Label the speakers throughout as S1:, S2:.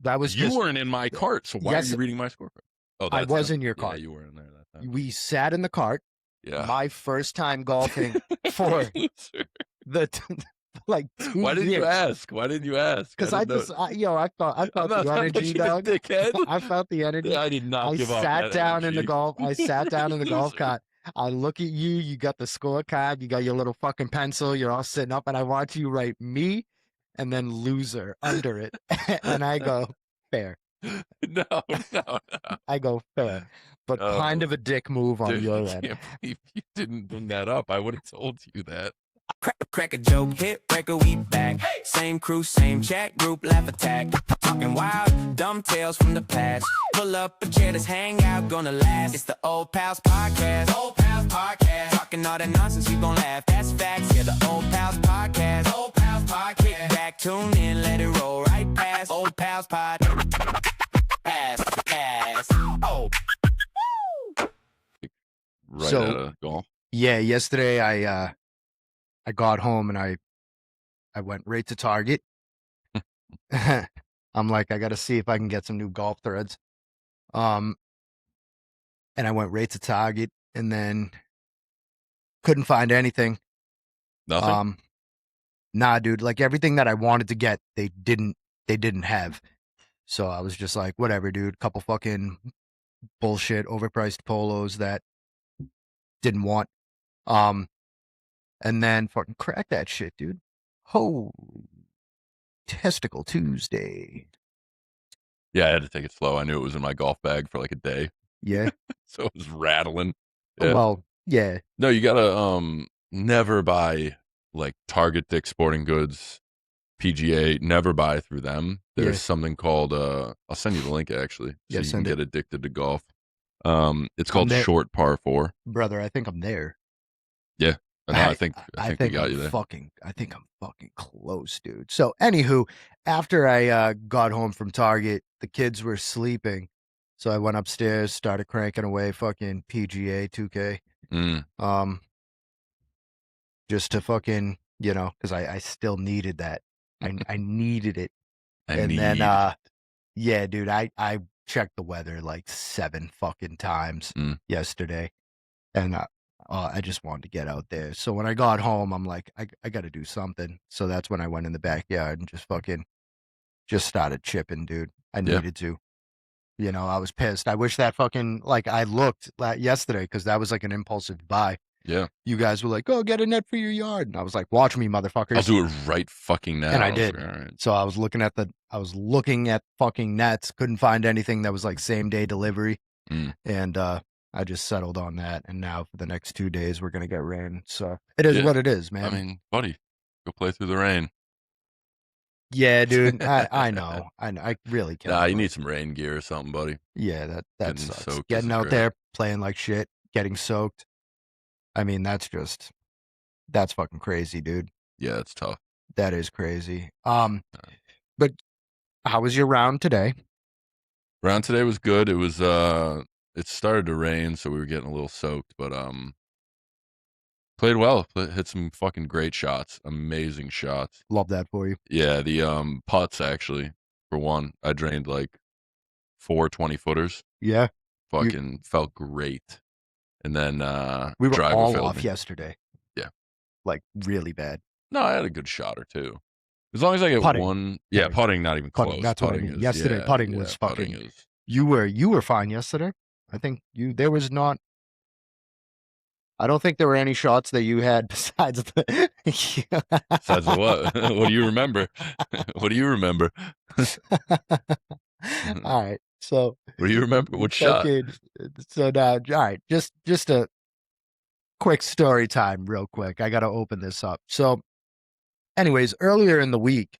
S1: That was
S2: You weren't in my cart, so why are you reading my scorecard? Oh,
S1: I was in your
S2: yeah,
S1: cart.
S2: you were in there that time.
S1: We sat in the cart.
S2: Yeah.
S1: My first time golfing for the like 2
S2: Why didn't
S1: years.
S2: you ask? Why didn't you ask?
S1: Because I felt the energy, dog.
S2: Dickhead.
S1: I felt the energy.
S2: I did not give up.
S1: I
S2: that
S1: sat down
S2: energy.
S1: in the golf cart. I look at you. You got the scorecard. You got your little fucking pencil. You're all sitting up, and I watch you write me, and then loser under it, and I go fair.
S2: No.
S1: I go fair, but kind of a dick move on your end.
S2: I can't believe you didn't bring that up. I would have told you that.
S3: Crack a joke, hit record, we back. Same crew, same chat group, laugh attack. Talking wild, dumb tales from the past. Pull up a chair, let's hang out, gonna last. It's the Old Pals Podcast. Old Pals Podcast. Talking all that nonsense, we gon' laugh. That's facts. Yeah, the Old Pals Podcast. Old Pals Podcast. Kick back, tune in, let it roll right past. Old Pals Pod. Pass. Oh.
S2: Right out of golf.
S1: Yeah, yesterday I got home and I went right to Target. I'm like, I got to see if I can get some new golf threads. And I went right to Target and then couldn't find anything.
S2: Nothing?
S1: Nah, dude, like everything that I wanted to get, they didn't have. So I was just like, whatever, dude, couple fucking bullshit overpriced polos that didn't want. And then fucking crack that shit, dude. Oh, Testicle Tuesday.
S2: Yeah, I had to take it slow. I knew it was in my golf bag for like a day.
S1: Yeah.
S2: So it was rattling. Yeah.
S1: Well, yeah.
S2: No, you gotta never buy like Target, Dick's Sporting Goods, PGA. Never buy through them. There's something called I'll send you the link actually, so you can get addicted to golf. It's called Short Par 4.
S1: Brother, I think I'm there.
S2: Yeah. No, I think we got you there.
S1: I think I'm fucking close, dude. So, anywho, after I got home from Target, the kids were sleeping, so I went upstairs, started cranking away fucking PGA 2K, just to fucking, because I still needed that. I needed it, yeah, dude, I checked the weather like 7 fucking times yesterday, and I just wanted to get out there. So when I got home, I'm like, I got to do something. So that's when I went in the backyard and just started chipping, dude. I needed to. I was pissed. I wish that fucking, like, I looked yesterday because that was like an impulsive buy.
S2: Yeah.
S1: You guys were like, go get a net for your yard. And I was like, watch me, motherfuckers.
S2: I'll do it right fucking now.
S1: And I did. So I was looking at fucking nets, couldn't find anything that was like same day delivery. And, I just settled on that, and now for the next 2 days, we're going to get rain. So it is what it is, man.
S2: I mean, buddy, go play through the rain.
S1: Yeah, dude. I know. I really can't.
S2: Nah, you need some rain gear or something, buddy.
S1: Yeah, that sucks. Getting out there, playing like shit, getting soaked. I mean, that's fucking crazy, dude.
S2: Yeah, it's tough.
S1: That is crazy. But how was your round today?
S2: Round today was good. It was it started to rain, so we were getting a little soaked, but played well. Hit some fucking great shots. Amazing shots.
S1: Love that for you.
S2: Yeah, the putts actually, for one, I drained like 4 20-footers.
S1: Yeah.
S2: Fucking felt great. And then
S1: we were all off yesterday.
S2: Yeah.
S1: Like really bad.
S2: No, I had a good shot or two. As long as I get one. Yeah, putting not even close.
S1: That's what I mean. Yesterday, putting was fucking. You were fine yesterday. I think there was not. I don't think there were any shots that you had besides the.
S2: Besides the what? What do you remember? What do you remember?
S1: All right. So.
S2: What do you remember? What shot?
S1: So now, all right. Just a quick story time, real quick. I got to open this up. So, anyways, earlier in the week,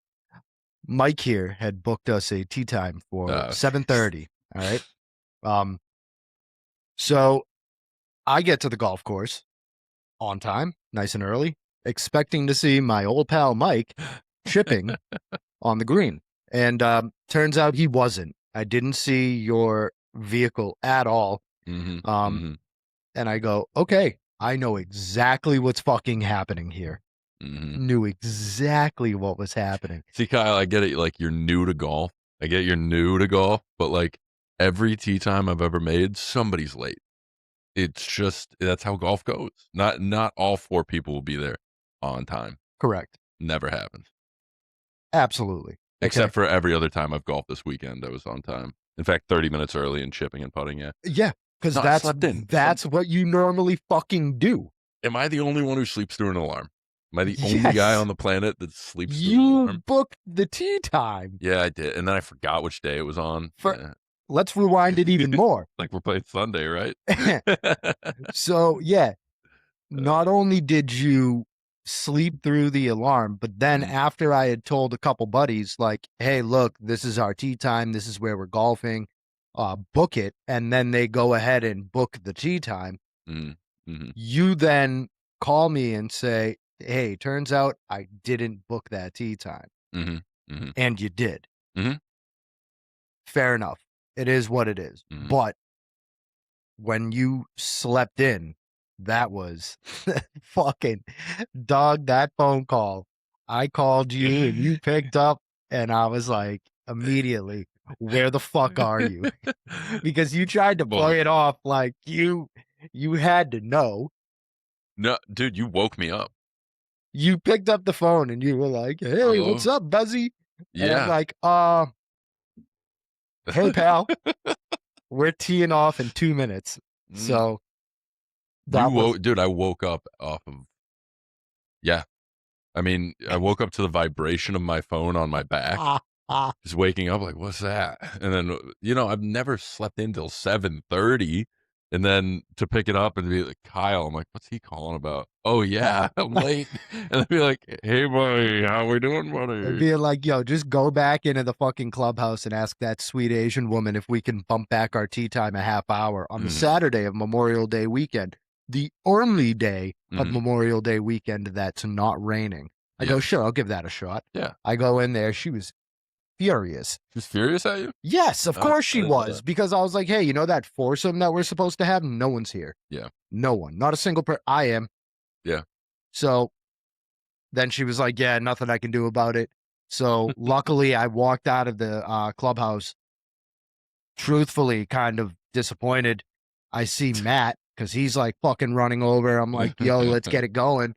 S1: Mike here had booked us a tea time for 7:30. All right. So I get to the golf course on time, nice and early, expecting to see my old pal Mike chipping on the green. And turns out he wasn't. I didn't see your vehicle at all. And I go, okay, I know exactly what's fucking happening here. Knew exactly what was happening.
S2: See, Kyle, I get it. Like, you're new to golf. I get you're new to golf, but like every tee time I've ever made, somebody's late. It's just that's how golf goes. Not all 4 people will be there on time.
S1: Correct.
S2: Never happens.
S1: Absolutely.
S2: Except for every other time I've golfed this weekend, I was on time. In fact, 30 minutes early and chipping and putting. Yeah.
S1: Yeah, because
S2: No, I slept in.
S1: that's what you normally fucking do.
S2: Am I the only one who sleeps through an alarm? Am I the only
S1: Yes.
S2: guy on the planet that sleeps through an
S1: You
S2: alarm?
S1: booked the tee time.
S2: Yeah, I did. And then I forgot which day it was on. Yeah.
S1: Let's rewind it even more.
S2: Like we're playing Sunday, right?
S1: So, yeah, not only did you sleep through the alarm, but then after I had told a couple buddies, like, hey, look, this is our tee time. This is where we're golfing. Book it. And then they go ahead and book the tee time.
S2: Mm-hmm.
S1: You then call me and say, hey, turns out I didn't book that tee time.
S2: Mm-hmm.
S1: And you did.
S2: Mm-hmm.
S1: Fair enough. It is what it is.
S2: Mm-hmm.
S1: But when you slept in, that was fucking dog, that phone call. I called you and you picked up, and I was like, immediately, where the fuck are you? Because you tried to play it off like you had to know.
S2: No, dude, you woke me up.
S1: You picked up the phone and you were like, hey,
S2: hello?
S1: What's up, Buzzy? And
S2: Yeah.
S1: I'm like, hey, pal, we're teeing off in 2 minutes. So
S2: I woke up off of, yeah. I mean, I woke up to the vibration of my phone on my back. Just waking up like, what's that? And then, I've never slept in till 7:30. And then to pick it up and be like, Kyle, I'm like, what's he calling about? Oh, yeah, I'm late. And I'd be like, hey, buddy, how we doing, buddy?
S1: And being like, yo, just go back into the fucking clubhouse and ask that sweet Asian woman if we can bump back our tee time a half hour on the Saturday of Memorial Day weekend, the only day of Memorial Day weekend that's not raining. I go, sure, I'll give that a shot.
S2: Yeah.
S1: I go in there. She was furious.
S2: She was furious at you?
S1: Yes, of course she was. Because I was like, hey, that foursome that we're supposed to have? No one's here.
S2: Yeah.
S1: No one. Not a single person. I am.
S2: Yeah.
S1: So then she was like, yeah, nothing I can do about it. So luckily I walked out of the clubhouse truthfully kind of disappointed. I see Matt because he's like fucking running over. I'm like, yo, let's get it going.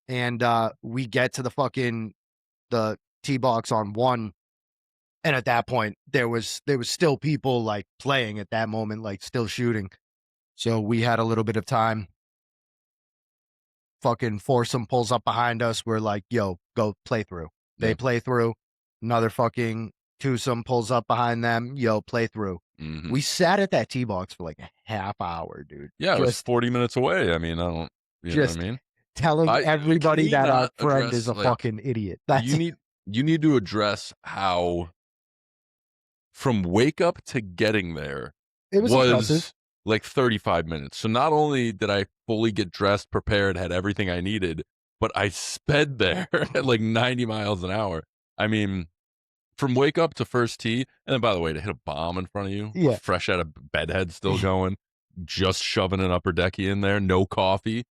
S1: And we get to the tee box on 1. And at that point, there was still people like playing at that moment, like still shooting. So we had a little bit of time. Fucking foursome pulls up behind us. We're like, yo, go play through. They play through. Another fucking twosome pulls up behind them. Yo, play through. We sat at that tee box for like a half hour, dude.
S2: Yeah, it was 40 minutes away. I mean, I don't, you know what I mean?
S1: Telling everybody that our friend is a
S2: like,
S1: fucking idiot.
S2: You need to address how from wake up to getting there
S1: it was
S2: like 35 minutes. So not only did I fully get dressed, prepared, had everything I needed, but I sped there at like 90 miles an hour. I mean, from wake up to first tee, and then by the way, to hit a bomb in front of you, fresh out of bedhead, still going, just shoving an upper decky in there, no coffee,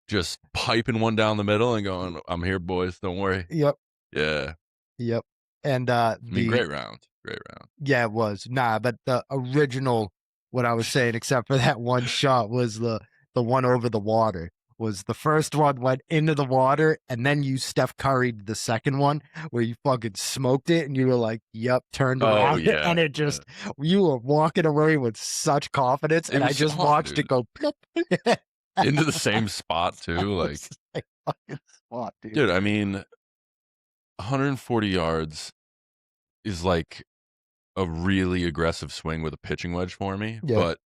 S2: just piping one down the middle and going, I'm here, boys, don't worry.
S1: Yep.
S2: Yeah.
S1: Yep. And
S2: great round.
S1: Yeah, it was. Nah, but the original, what I was saying, except for that one shot, was the one over the water. Was the first one went into the water, and then you Steph Curry'd the second one where you fucking smoked it, and you were like, "Yep," turned around, and it just you were walking away with such confidence, and I just watched it go plop.
S2: Into the same spot too, like
S1: fucking spot, dude.
S2: Dude, I mean, 140 yards is like a really aggressive swing with a pitching wedge for me, but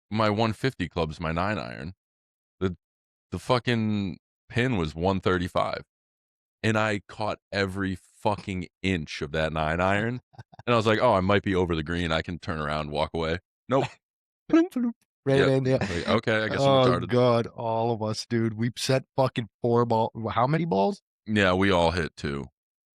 S2: my 150 club's my 9-iron. The fucking pin was 135, and I caught every fucking inch of that 9-iron, and I was like, oh, I might be over the green. I can turn around, walk away. Nope.
S1: Right in there.
S2: Like, okay, I guess I'm retarded.
S1: Oh, God, all of us, dude. We set fucking 4 balls. How many balls?
S2: Yeah, we all hit 2.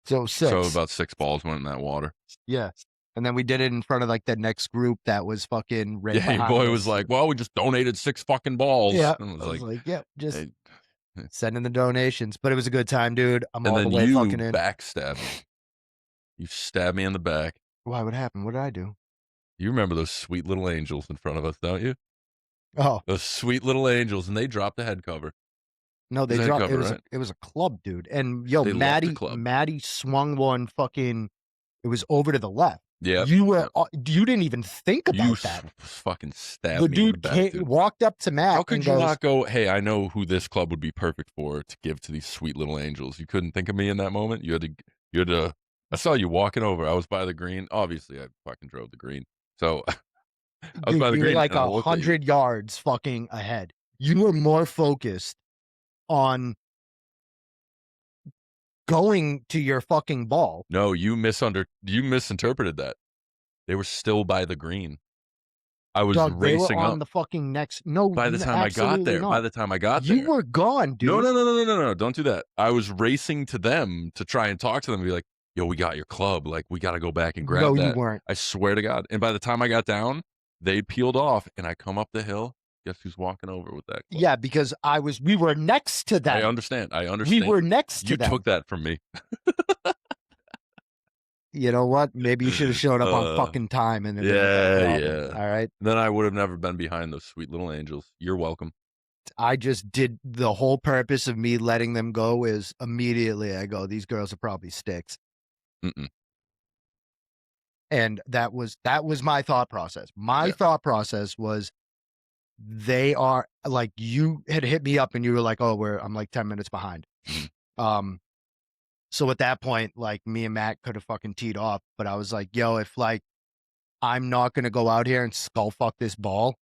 S1: So 6.
S2: So about 6 balls went in that water.
S1: Yeah. And then we did it in front of like the next group that was fucking right behind
S2: your boy
S1: us.
S2: was like, well, we just donated 6 fucking balls.
S1: Yeah.
S2: And
S1: I was like, yeah, just send in the donations. But it was a good time, dude. I'm all the way fucking in.
S2: Backstab me. You stabbed me in the back.
S1: Why? What happened? What did I do?
S2: You remember those sweet little angels in front of us, don't you?
S1: Oh,
S2: Those sweet little angels, and they dropped the head cover.
S1: no,
S2: It was
S1: they
S2: a head
S1: dropped.
S2: cover, right?
S1: It was a club, dude. And yo,
S2: They left the club.
S1: Maddie swung one fucking. It was over to the left.
S2: Yeah,
S1: You didn't even think about that.
S2: Fucking stabbed
S1: The
S2: me in the
S1: dude
S2: back, dude.
S1: walked up to Matt.
S2: How could
S1: and
S2: you
S1: goes,
S2: not go, hey, I know who this club would be perfect for to give to these sweet little angels? You couldn't think of me in that moment? You had to, I saw you walking over. I was by the green. Obviously, I fucking drove the green. So I was
S1: dude,
S2: by the
S1: you were
S2: green
S1: like
S2: and I looked at you.
S1: 100 yards fucking ahead. You were more focused on going to your fucking ball.
S2: No, you misinterpreted that. They were still by the green. I was
S1: Doug, they were
S2: racing
S1: on
S2: up.
S1: the fucking next. No,
S2: By the time I got there,
S1: you were gone, dude.
S2: No, don't do that. I was racing to them to try and talk to them and be like, yo, we got your club. Like, we got to go back and grab
S1: No,
S2: that.
S1: you weren't.
S2: I swear to God. And by the time I got down, they peeled off and I come up the hill. Guess who's walking over with that club?
S1: Yeah, because we were next to them.
S2: I understand.
S1: We were next to them.
S2: You took that from me.
S1: You know what? Maybe you should have showed up on fucking time. And
S2: yeah.
S1: All right.
S2: Then I would have never been behind those sweet little angels. You're welcome.
S1: I just did the whole purpose of me letting them go is immediately I go, these girls are probably sticks.
S2: Mm-mm.
S1: And that was my thought process. My thought process was they are like, you had hit me up and you were like, oh, I'm like 10 minutes behind. So at that point, like me and Matt could have fucking teed off, but I was like, yo, if like, I'm not going to go out here and skull fuck this ball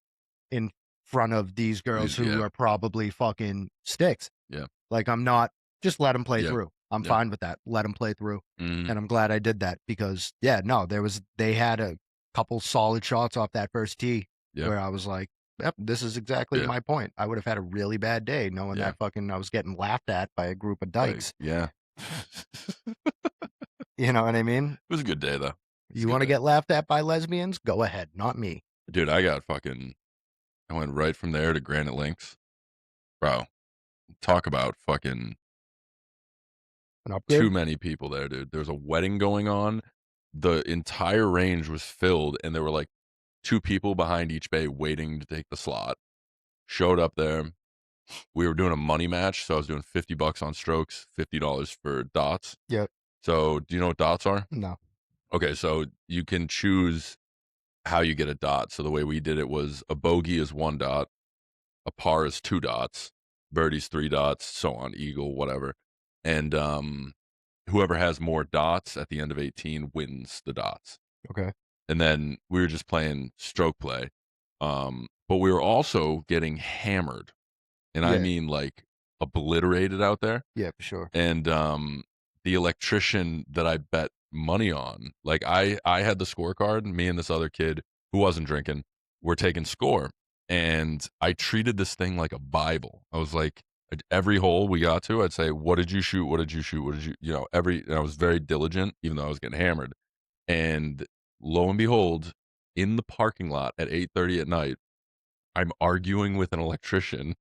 S1: in front of these girls who are probably fucking sticks.
S2: Yeah.
S1: Like I'm not, just let them play through. I'm fine with that. Let them play through.
S2: Mm-hmm.
S1: And I'm glad I did that because they had a couple solid shots off that first tee where I was like, yep, this is exactly my point. I would have had a really bad day knowing that fucking I was getting laughed at by a group of dykes.
S2: Yeah.
S1: You know what I mean?
S2: It was a good day though.
S1: You want to get laughed at by lesbians? Go ahead, not me.
S2: Dude, I went right from there to Granite Links. Bro, talk about fucking too many people there, dude. There was a wedding going on. The entire range was filled, and there were like 2 people behind each bay waiting to take the slot. Showed up there. We were doing a money match, so I was doing $50 on strokes, $50 for dots.
S1: Yep.
S2: So, do you know what dots are?
S1: No.
S2: Okay, so you can choose how you get a dot. So the way we did it was a bogey is 1 dot, a par is 2 dots, birdie's 3 dots, so on, eagle, whatever. And whoever has more dots at the end of 18 wins the dots.
S1: Okay.
S2: And then we were just playing stroke play. But we were also getting hammered. And I mean like obliterated out there.
S1: Yeah, for sure.
S2: And the electrician that I bet money on, like I had the scorecard, and me and this other kid who wasn't drinking were taking score. And I treated this thing like a Bible. I was like, every hole we got to, I'd say, what did you shoot? What did you shoot? What did you, and I was very diligent, even though I was getting hammered. And lo and behold, in the parking lot at 8:30 at night, I'm arguing with an electrician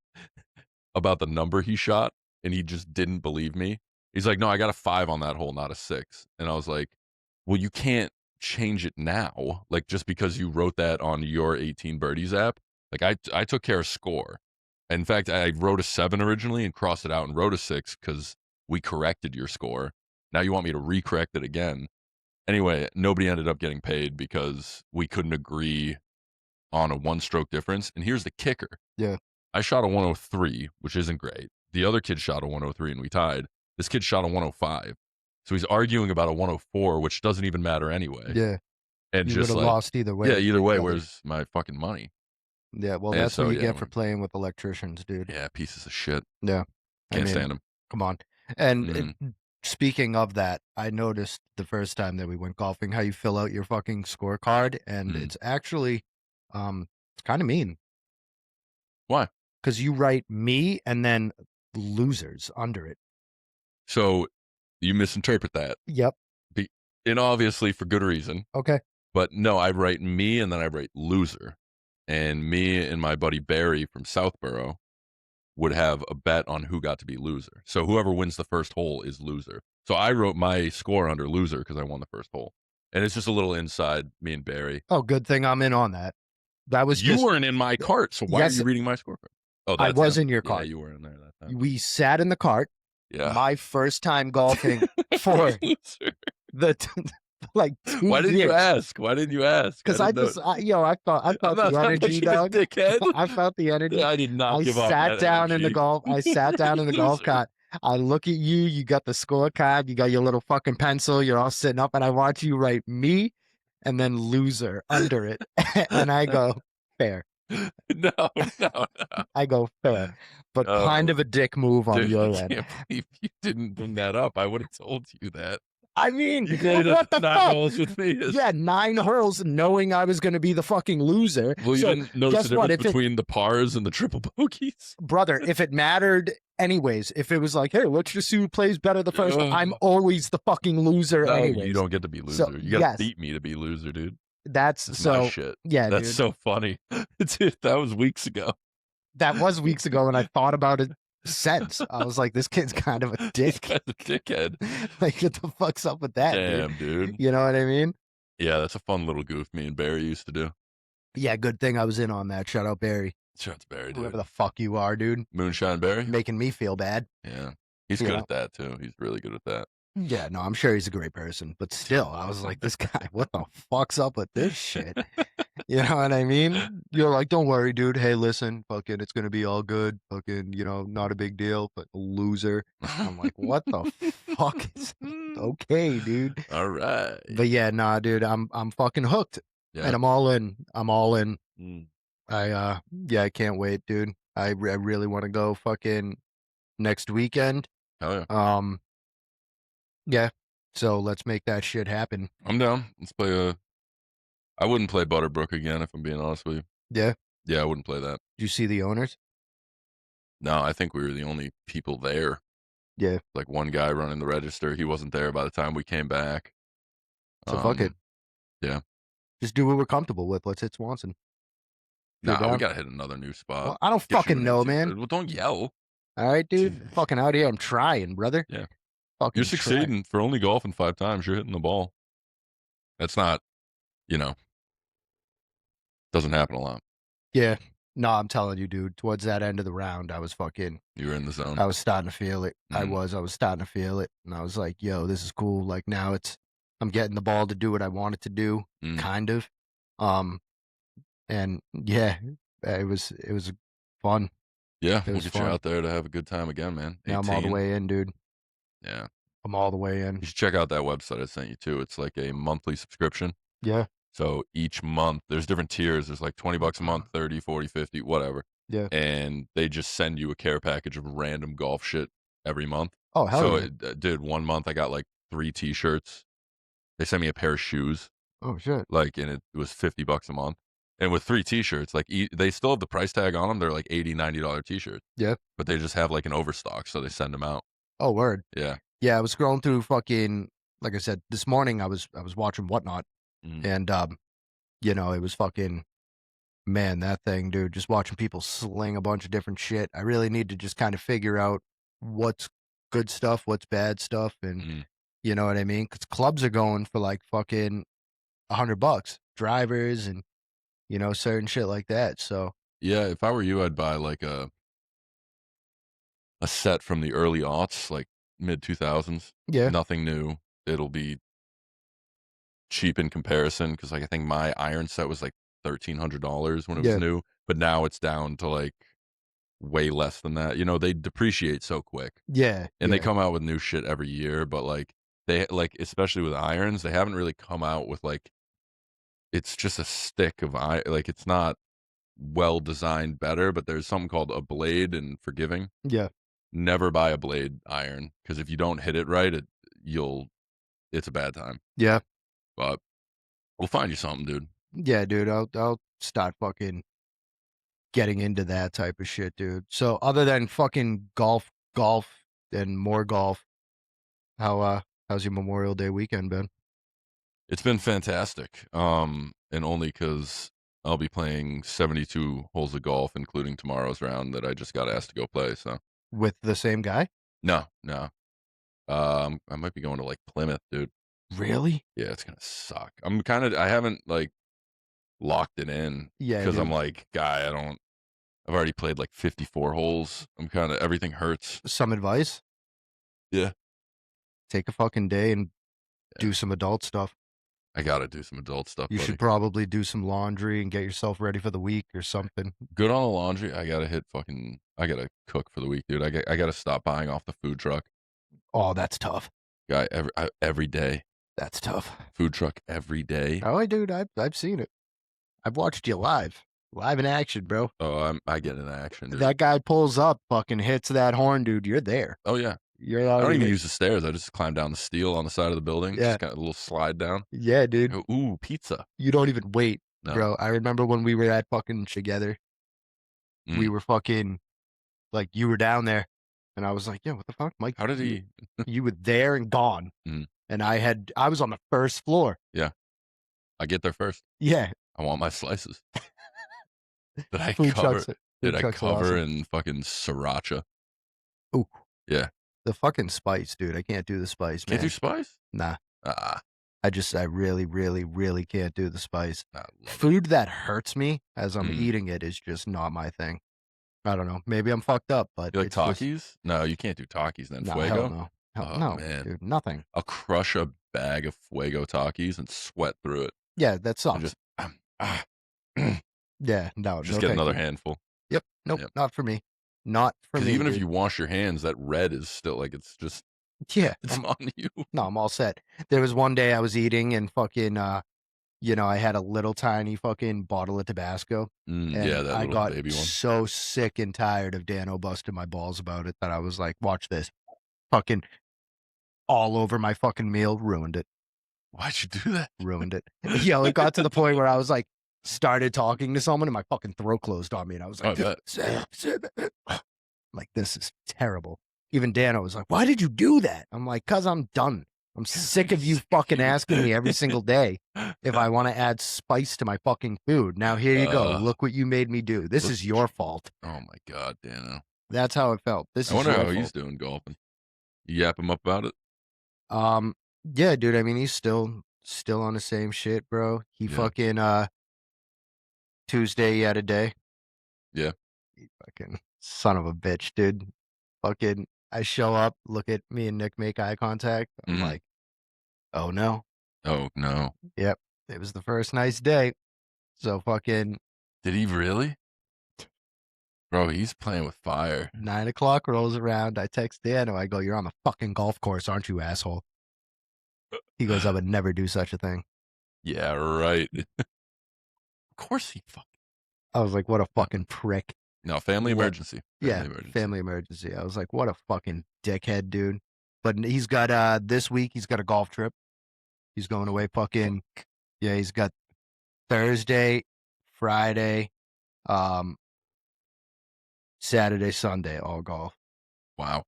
S2: about the number he shot, and he just didn't believe me. He's like, no, I got a 5 on that hole, not a 6. And I was like, well, you can't change it now. Like, just because you wrote that on your 18 birdies app. Like, I took care of score. In fact, I wrote a 7 originally and crossed it out and wrote a 6 because we corrected your score. Now you want me to recorrect it again. Anyway, nobody ended up getting paid because we couldn't agree on a 1-stroke difference. And here's the kicker.
S1: Yeah.
S2: I shot a 103, which isn't great. The other kid shot a 103 and we tied. This kid shot a 105. So he's arguing about a 104, which doesn't even matter anyway.
S1: Yeah.
S2: And
S1: you
S2: just
S1: would have lost either way.
S2: Yeah, either way, where's my fucking money?
S1: Yeah, well, that's what you get for playing with electricians, dude.
S2: Yeah, pieces of shit.
S1: Yeah.
S2: Can't stand them.
S1: Come on. And speaking of that, I noticed the first time that we went golfing how you fill out your fucking scorecard, and it's actually, it's kind of mean.
S2: Why?
S1: Because you write me and then losers under it.
S2: So you misinterpret that.
S1: Yep.
S2: And obviously for good reason.
S1: Okay.
S2: But no, I write me and then I write loser. And me and my buddy Barry from Southborough would have a bet on who got to be loser. So whoever wins the first hole is loser. So I wrote my score under loser because I won the first hole. And it's just a little inside me and Barry.
S1: Oh, good thing I'm in on that. That was
S2: You weren't in my cart, so why are you reading my scorecard? Oh,
S1: I was in your
S2: Yeah,
S1: cart.
S2: you were in there that time.
S1: We sat in the cart.
S2: Yeah.
S1: My first time golfing for the like 2
S2: Why didn't
S1: years.
S2: you ask? Why didn't you ask?
S1: Because I felt the energy, dog.
S2: Dickhead.
S1: I felt the energy.
S2: I did not give up.
S1: I sat down in the golf cart. I look at you. You got the scorecard. You got your little fucking pencil. You're all sitting up, and I watch you write me, and then loser under it, and I go fair.
S2: No.
S1: I go fair, but kind of a dick move on your end.
S2: I can't believe you didn't bring that up. I would have told you that.
S1: I mean,
S2: what the fuck? Holes with me.
S1: Yeah, 9 hurls, knowing I was going to be the fucking loser.
S2: Well, you didn't notice the difference between the pars and the triple bogeys?
S1: Brother, if it mattered anyways, if it was like, hey, let's just see who plays better the first one, I'm always the fucking loser anyways.
S2: You don't get to be loser. You got to beat me to be loser, dude.
S1: That's so
S2: my shit.
S1: Yeah,
S2: that's
S1: dude.
S2: So funny. Dude, that was weeks ago.
S1: That was weeks ago, and I thought about it since. I was like, this kid's kind of a dick.
S2: He's a dickhead.
S1: Like, what the fuck's up with that?
S2: Damn, dude.
S1: You know what I mean?
S2: Yeah, that's a fun little goof me and Barry used to do.
S1: Yeah, good thing I was in on that. Shout out Barry.
S2: Shout out to Barry, dude.
S1: Whoever the fuck you are, dude.
S2: Moonshine Barry?
S1: Making me feel bad.
S2: Yeah. He's good at that, too. He's really good at that.
S1: Yeah, no, I'm sure he's a great person, but still, I was like, this guy, what the fuck's up with this shit? You know what I mean? You're like, don't worry, dude. Hey, listen, fucking, it's gonna be all good. Fucking, not a big deal, but loser. I'm like, what the fuck is okay, dude?
S2: All right.
S1: But yeah, nah, dude, I'm fucking hooked, and I'm all in. I'm all in. I can't wait, dude. I really want to go fucking next weekend.
S2: Hell yeah.
S1: Yeah, so let's make that shit happen.
S2: I'm down. Let's play I wouldn't play Butterbrook again, if I'm being honest with you.
S1: Yeah?
S2: Yeah, I wouldn't play that.
S1: Did you see the owners?
S2: No, I think we were the only people there.
S1: Yeah.
S2: Like one guy running the register. He wasn't there by the time we came back.
S1: So fuck it.
S2: Yeah.
S1: Just do what we're comfortable with. Let's hit Swanson.
S2: Nah, we gotta hit another new spot.
S1: Well, I don't fucking know, man.
S2: Well, don't yell.
S1: All right, dude. Fucking out here. I'm trying, brother.
S2: Yeah.
S1: Fucking
S2: You're succeeding. For only golfing 5 times, you're hitting the ball. That's not, doesn't happen a lot.
S1: Yeah. No, I'm telling you, dude. Towards that end of the round, I was fucking.
S2: You were in the zone.
S1: I was starting to feel it. I was starting to feel it. And I was like, yo, this is cool. Like now I'm getting the ball to do what I want it to do, kind of. And yeah, it was fun.
S2: Yeah, we'll get you out there to have a good time again, man.
S1: Now I'm all the way in, dude.
S2: Yeah.
S1: I'm all the way in.
S2: You should check out that website I sent you too. It's like a monthly subscription.
S1: Yeah.
S2: So each month, there's different tiers. There's like $20 a month, 30, 40, 50, whatever.
S1: Yeah.
S2: And they just send you a care package of random golf shit every month.
S1: Oh, hell yeah.
S2: So, dude, one month I got like 3 t-shirts. They sent me a pair of shoes.
S1: Oh, shit.
S2: Like, and it was $50 a month. And with 3 t-shirts, like they still have the price tag on them. They're like $80, $90 t-shirts.
S1: Yeah.
S2: But they just have like an overstock. So they send them out.
S1: Oh, word.
S2: Yeah.
S1: Yeah. I was scrolling through fucking, like I said, this morning I was watching Whatnot. And, it was fucking, man, that thing, dude, just watching people sling a bunch of different shit. I really need to just kind of figure out what's good stuff, what's bad stuff. And you know what I mean? Because clubs are going for like fucking $100, drivers and, certain shit like that. So
S2: yeah, if I were you, I'd buy like a set from the early aughts, like mid 2000s.
S1: Yeah.
S2: Nothing new. It'll be cheap in comparison because like I think my iron set was like $1,300 when it was new, but now it's down to like way less than that. They depreciate so quick.
S1: Yeah.
S2: And they come out with new shit every year, but like they like, especially with irons, they haven't really come out with like, it's just a stick of iron. Like it's not well designed better, but there's something called a blade and forgiving.
S1: Yeah.
S2: Never buy a blade iron because if you don't hit it right, it's a bad time.
S1: Yeah.
S2: But we'll find you something, dude.
S1: Yeah, dude. I'll start fucking getting into that type of shit, dude. So other than fucking golf, and more golf, how's your Memorial Day weekend been?
S2: It's been fantastic. And only because I'll be playing 72 holes of golf, including tomorrow's round that I just got asked to go play. So
S1: with the same guy?
S2: No. I might be going to like Plymouth, dude.
S1: Really?
S2: Yeah, it's gonna suck. I haven't like locked it in
S1: Yeah,
S2: because I'm
S1: dude.
S2: like, guy, I've already played like 54 holes. Everything hurts.
S1: Some advice?
S2: Yeah.
S1: Take a fucking day and
S2: Yeah.
S1: do some adult stuff.
S2: I gotta do some adult stuff,
S1: You
S2: buddy.
S1: should probably do some laundry and get yourself ready for the week or something.
S2: Good on the laundry. I gotta cook for the week, dude. I gotta stop buying off the food truck.
S1: Oh, that's tough.
S2: Guy, every day.
S1: That's tough.
S2: Food truck every day.
S1: Oh, dude, I've seen it. I've watched you live in action, bro.
S2: Oh, I get in action, dude.
S1: That guy pulls up, fucking hits that horn, dude. You're there.
S2: Oh yeah.
S1: You're
S2: I don't
S1: already
S2: even
S1: there.
S2: use the stairs. I just climb down the steel on the side of the building.
S1: Yeah.
S2: Just got a little slide down.
S1: Yeah, dude.
S2: Go, ooh, pizza.
S1: You don't even wait,
S2: No.
S1: bro. I remember when we were at fucking together. We were fucking like you were down there, and I was like, "Yeah, what the fuck, Mike?
S2: How did he?
S1: You were there and gone, and I was on the first floor.
S2: Yeah, I get there first.
S1: Yeah,
S2: I want my slices. Did I
S1: food
S2: cover?
S1: trucks.
S2: Did
S1: Food
S2: I
S1: trucks are
S2: cover
S1: awesome.
S2: in fucking sriracha?
S1: Ooh,
S2: Yeah.
S1: the fucking spice, dude. I can't do the spice, man.
S2: Can't do spice?
S1: Nah.
S2: Ah,
S1: I really, really, really can't do the spice.
S2: I love it.
S1: Food that hurts me as I'm eating it is just not my thing. I don't know. Maybe I'm fucked up, but
S2: You like
S1: it's
S2: Takis? No, you can't do Takis then.
S1: Nah,
S2: Fuego?
S1: hell no. Hell,
S2: Oh,
S1: no,
S2: man.
S1: dude, nothing.
S2: I'll crush a bag of Fuego Takis and sweat through it.
S1: Yeah, that sucks.
S2: Just,
S1: yeah, no,
S2: just
S1: no,
S2: get
S1: thank
S2: another
S1: you.
S2: handful.
S1: Yep, nope,
S2: Yep.
S1: not for me. Not for
S2: Because
S1: me.
S2: even if
S1: dude.
S2: you wash your hands, that red is still like it's
S1: I'm
S2: on you.
S1: No, I'm all set. There was one day I was eating and fucking, I had a little tiny fucking bottle of Tabasco, and
S2: Yeah, that
S1: I
S2: little
S1: got
S2: baby one.
S1: so sick and tired of Dano busting my balls about it that I was like, "Watch this," fucking all over my fucking meal, ruined it.
S2: Why'd you do that?
S1: Ruined it. Yo, it got to the point where I was like, started talking to someone and my fucking throat closed on me, and I was like, like, this is terrible. Even Dano was like, "Why did you do that?" I'm like, "'Cause I'm done. I'm sick of you fucking asking me every single day if I want to add spice to my fucking food. Now here you go. Look what you made me do. This is your fault."
S2: Oh my God, Dano.
S1: That's how it felt. This
S2: I
S1: is
S2: wonder
S1: your
S2: how
S1: fault.
S2: he's doing golfing. You yap him up about it?
S1: Yeah, dude. I mean, he's still on the same shit, bro. He fucking Tuesday he had a day.
S2: Yeah.
S1: He fucking son of a bitch, dude. Fucking I show up, look at me and Nick make eye contact. I'm like, oh no.
S2: Oh no.
S1: Yep. It was the first nice day. So fucking
S2: Did he really? Bro, he's playing with fire.
S1: 9 o'clock rolls around. I text Dano. I go, "You're on the fucking golf course, aren't you, asshole?" He goes, "I would never do such a thing."
S2: Yeah, right. Of course he fucking.
S1: I was like, what a fucking prick.
S2: No, family emergency.
S1: Family emergency. I was like, what a fucking dickhead, dude. But he's got this week he's got a golf trip. He's going away fucking he's got Thursday, Friday, Saturday, Sunday, all golf.
S2: Wow.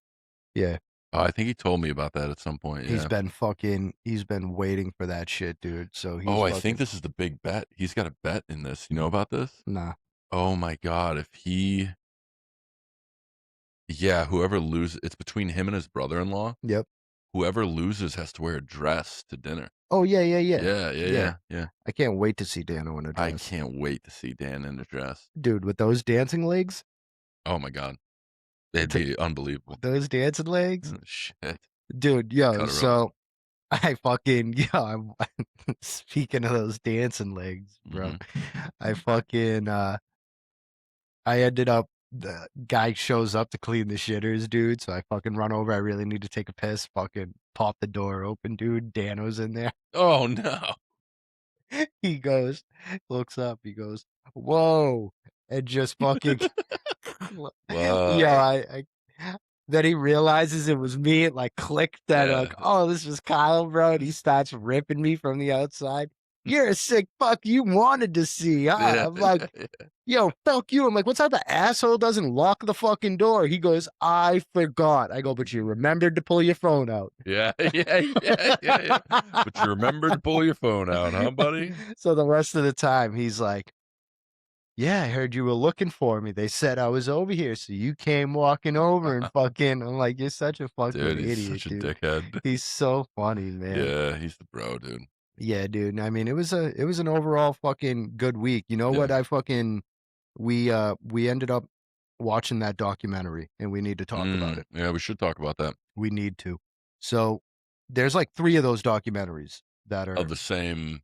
S1: Yeah.
S2: Oh, I think he told me about that at some point.
S1: He's been waiting for that shit, dude. So he's
S2: I think this is the big bet. He's got a bet in this. You know about this?
S1: Nah.
S2: Oh my God. Whoever loses, it's between him and his brother-in-law.
S1: Yep.
S2: Whoever loses has to wear a dress to dinner.
S1: Oh, yeah.
S2: Yeah.
S1: I can't wait to see Dano in a dress.
S2: I can't wait to see Dan in a dress.
S1: Dude, with those dancing legs?
S2: Oh my God. It'd be unbelievable.
S1: Those dancing legs?
S2: Oh, shit.
S1: Dude, yo, so I fucking, I'm speaking of those dancing legs, bro. I fucking, I ended up, the guy shows up to clean the shitters, dude. So I fucking run over. I really need to take a piss. Fucking pop the door open, dude. Dano's in there.
S2: Oh no.
S1: He goes, looks up. He goes, "Whoa," and just fucking.
S2: Wow.
S1: Yeah, then he realizes it was me. It like clicked that like, oh, this was Kyle, bro. And he starts ripping me from the outside. "You're a sick fuck. You wanted to see, huh?" I'm like, "Yo, fuck you." I'm like, "What type of asshole doesn't lock the fucking door?" He goes, "I forgot." I go, "But you remembered to pull your phone out."
S2: Yeah. But you remembered to pull your phone out, huh, buddy?
S1: So the rest of the time, he's like, yeah, I heard you were looking for me. They said I was over here, so you came walking over and fucking. I'm like, you're such a fucking
S2: Dude, he's
S1: idiot,
S2: such a
S1: dude.
S2: dickhead.
S1: He's so funny, man.
S2: Yeah, he's the bro, dude.
S1: Yeah, dude. I mean, it was an overall fucking good week. You know what?
S2: Yeah.
S1: We ended up watching that documentary, and we need to talk about it.
S2: Yeah, we should talk about that.
S1: We need to. So there's like 3 of those documentaries that are
S2: Of the same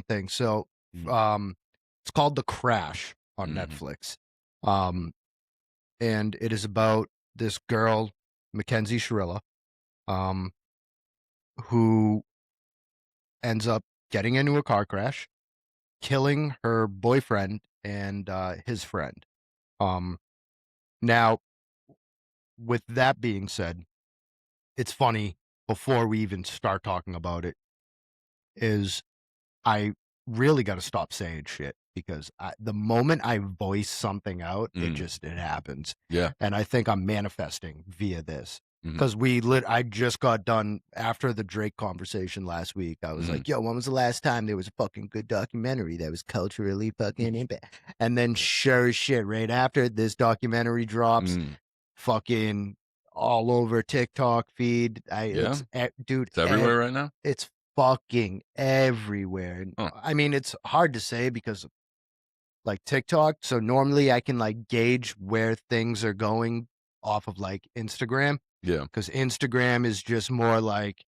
S1: thing. So
S2: Mm.
S1: it's called The Crash on
S2: Mhm.
S1: Netflix. And it is about this girl, Mackenzie Shirilla, who ends up getting into a car crash, killing her boyfriend and his friend. Now, with that being said, it's funny, before we even start talking about it, is I really got to stop saying shit, because the moment I voice something out, it happens.
S2: Yeah.
S1: And I think I'm manifesting via this.
S2: Mhm.
S1: Because I just got done after the Drake conversation last week. I was like, yo, when was the last time there was a fucking good documentary that was culturally fucking impact? And then sure as shit, right after this documentary drops, fucking all over TikTok feed.
S2: Yeah.
S1: Dude,
S2: It's everywhere right now?
S1: it's fucking everywhere. And
S2: Huh.
S1: I mean, it's hard to say because of like TikTok. So normally I can like gauge where things are going off of like Instagram.
S2: Yeah.
S1: Because Instagram is just more like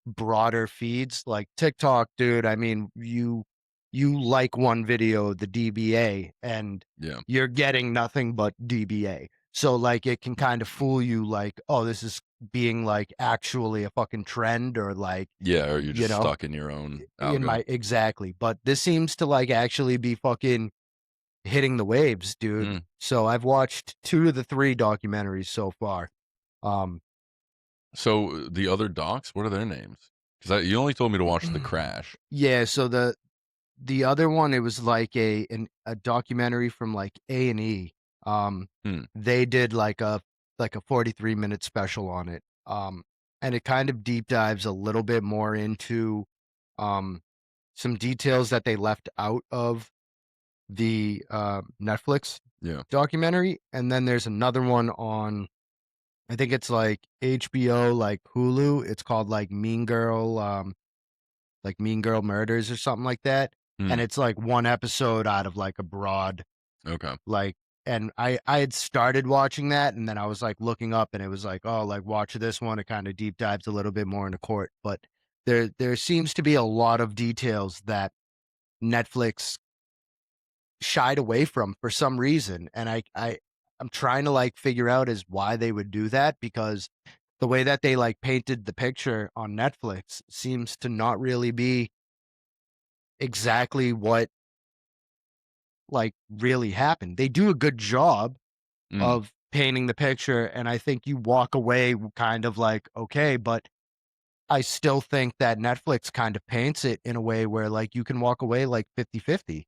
S1: broader feeds. Like TikTok, dude, I mean, you like one video, the DBA, and
S2: Yeah.
S1: you're getting nothing but DBA. So like it can kind of fool you, like, oh, this is being like actually a fucking trend, or like,
S2: Yeah, or you're just
S1: you know,
S2: stuck in your own
S1: in
S2: algo.
S1: my exactly. But this seems to like actually be fucking hitting the waves, dude. So I've watched 2 of the 3 documentaries so far.
S2: So the other docs, what are their names? Because you only told me to watch The Crash.
S1: Yeah, so the other one, it was like a documentary from like A&E. They did like a 43-minute special on it. And it kind of deep dives a little bit more into some details that they left out of the Netflix documentary. And then there's another one on, I think it's like HBO, like Hulu. It's called like Mean Girl Murders or something like that. And it's like one episode out of like a broad, like, and I had started watching that, and then I was like looking up, and it was like, oh, like watch this one. It kind of deep dives a little bit more into court, but there seems to be a lot of details that Netflix shied away from for some reason. And I'm trying to like figure out is why they would do that, because the way that they like painted the picture on Netflix seems to not really be exactly what like really happened. They do a good job of painting the picture, and I think you walk away kind of like, okay, but I still think that Netflix kind of paints it in a way where like you can walk away like 50-50.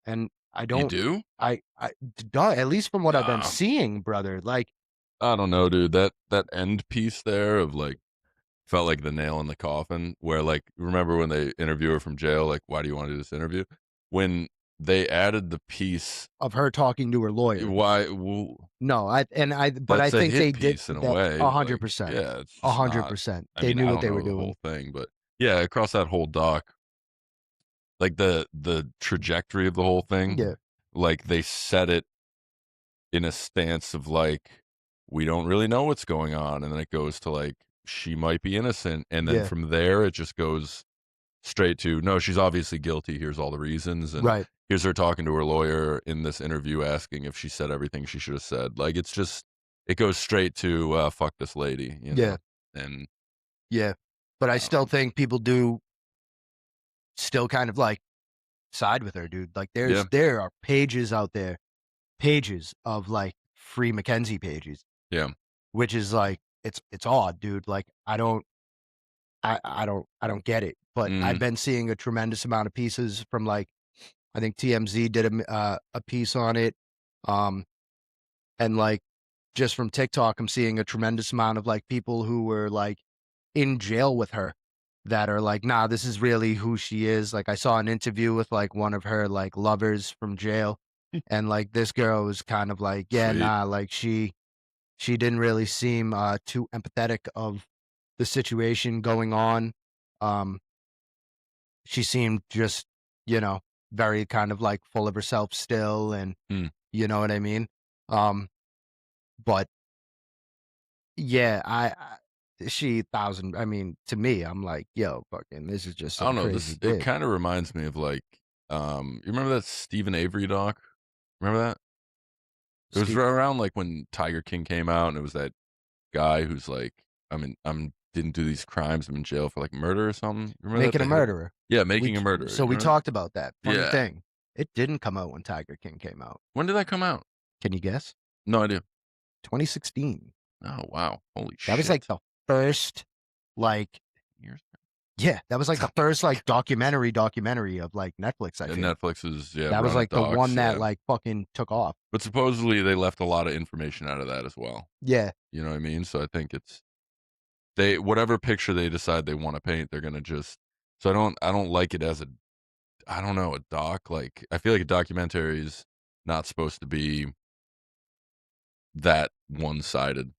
S1: And I
S2: You
S1: don't,
S2: do?
S1: at least from what I've been seeing, brother, like,
S2: I don't know, dude. That end piece there of like felt like the nail in the coffin. Where like, remember when they interview her from jail? Like, why do you want to do this interview? When they added the piece
S1: of her talking to her lawyer.
S2: Why?
S1: No, but I
S2: That's a
S1: think
S2: hit
S1: they did
S2: piece in a
S1: that
S2: way.
S1: 100%.
S2: Yeah, it's just
S1: 100%.
S2: I
S1: They
S2: mean,
S1: knew
S2: I
S1: what
S2: don't
S1: they were
S2: know the
S1: doing.
S2: whole thing, but yeah, across that whole doc, like the trajectory of the whole thing,
S1: Yeah.
S2: like they set it in a stance of like, we don't really know what's going on, and then it goes to like, she might be innocent, and then
S1: Yeah.
S2: from there it just goes straight to, no, she's obviously guilty, here's all the reasons, and
S1: Right.
S2: here's her talking to her lawyer in this interview asking if she said everything she should have said. Like, it's just, it goes straight to fuck this lady, you know?
S1: Yeah.
S2: And
S1: yeah, but I still think people do still kind of like side with her, dude. Like there are pages out there, pages of like free Mackenzie pages.
S2: Yeah.
S1: Which is like, it's odd, dude. Like I don't get it. But I've been seeing a tremendous amount of pieces from like, I think TMZ did a piece on it. And like just from TikTok, I'm seeing a tremendous amount of like people who were like in jail with her that are like, nah, this is really who she is. Like I saw an interview with like one of her like lovers from jail, And like this girl was kind of like, yeah,
S2: Sweet.
S1: nah, like she didn't really seem too empathetic of the situation going on. She seemed just, you know, very kind of like full of herself still, and you know what I mean? But yeah, I mean, to me, I'm like, yo, fucking, this is just
S2: I don't
S1: some
S2: know.
S1: crazy
S2: It
S1: dick.
S2: kind of reminds me of like, you remember that Stephen Avery doc? Remember that? It was around like when Tiger King came out, and it was that guy who's like, didn't do these crimes. I'm in jail for like murder or something. Remember
S1: Making a
S2: that?
S1: Murderer.
S2: Yeah, Making a Murderer.
S1: So
S2: You
S1: we
S2: remember that?
S1: talked about that. Funny
S2: Yeah.
S1: thing, it didn't come out when Tiger King came out.
S2: When did that come out?
S1: Can you guess?
S2: No idea.
S1: 2016.
S2: Oh wow! Holy shit!
S1: That was like the first, like,
S2: years.
S1: Yeah, that was like the first like documentary of like Netflix. I think
S2: Netflix is
S1: that was like the one that like fucking took off.
S2: But supposedly they left a lot of information out of that as well.
S1: Yeah,
S2: you know what I mean. So I think it's whatever picture they decide they want to paint, they're gonna just. So I don't like it as a doc. Like I feel like a documentary is not supposed to be that one-sided.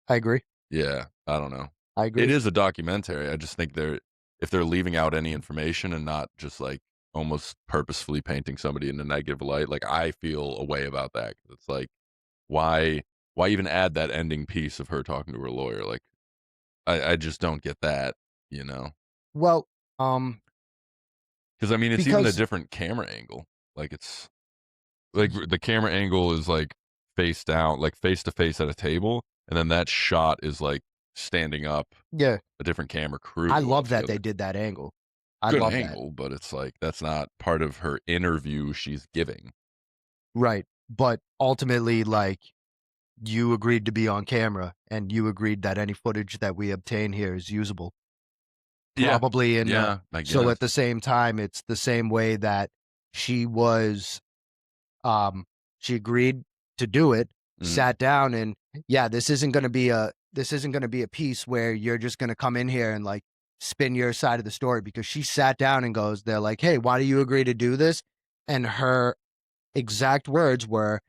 S1: I agree.
S2: Yeah, I don't know.
S1: I agree.
S2: It is a documentary. I just think if they're leaving out any information and not just like almost purposefully painting somebody in a negative light, like I feel a way about that. It's like, why even add that ending piece of her talking to her lawyer? Like, I just don't get that, you know?
S1: Well,
S2: because I mean, it's even a different camera angle. Like it's like the camera angle is like face down, like face to face at a table, and then that shot is like standing up.
S1: Yeah,
S2: a different camera crew.
S1: I love that they did that angle. I
S2: Good
S1: love
S2: angle,
S1: that.
S2: but it's like that's not part of her interview she's giving.
S1: Right, but ultimately, like, you agreed to be on camera, and you agreed that any footage that we obtain here is usable. Probably in so at the same time, it's the same way that she was, she agreed to do it, sat down, and yeah, this isn't going to be a piece where you're just going to come in here and like spin your side of the story, because she sat down and goes, they're like, hey, why do you agree to do this? And her exact words were,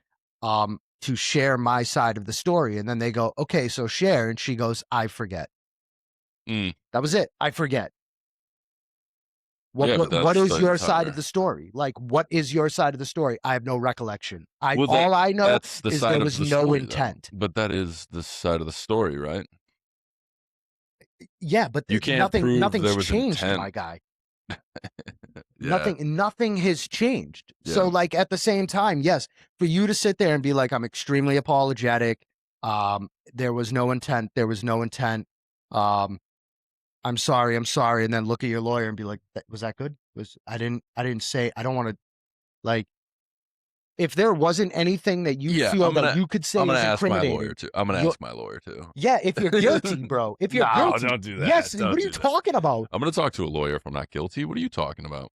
S1: to share my side of the story. And then they go, okay, so share. And she goes, I forget. That was it. I forget. What is your side of the story? Like, what is your side of the story? I have no recollection. All I know is there was no intent.
S2: But that is the side of the story, right?
S1: Yeah, but
S2: you can't prove
S1: nothing's changed,
S2: intent.
S1: my guy.
S2: Yeah.
S1: Nothing has changed. Yeah. So, like, at the same time, yes, for you to sit there and be like, I'm extremely apologetic. There was no intent. I'm sorry, and then look at your lawyer and be like, was that good? I didn't say, I don't want to, like, if there wasn't anything that you feel that you could say is incriminating.
S2: I'm going to ask my lawyer too.
S1: Yeah, if you're guilty, bro. If you're guilty.
S2: Don't do that.
S1: Yes, what are you talking about?
S2: I'm going to talk to a lawyer if I'm not guilty. What are you talking about?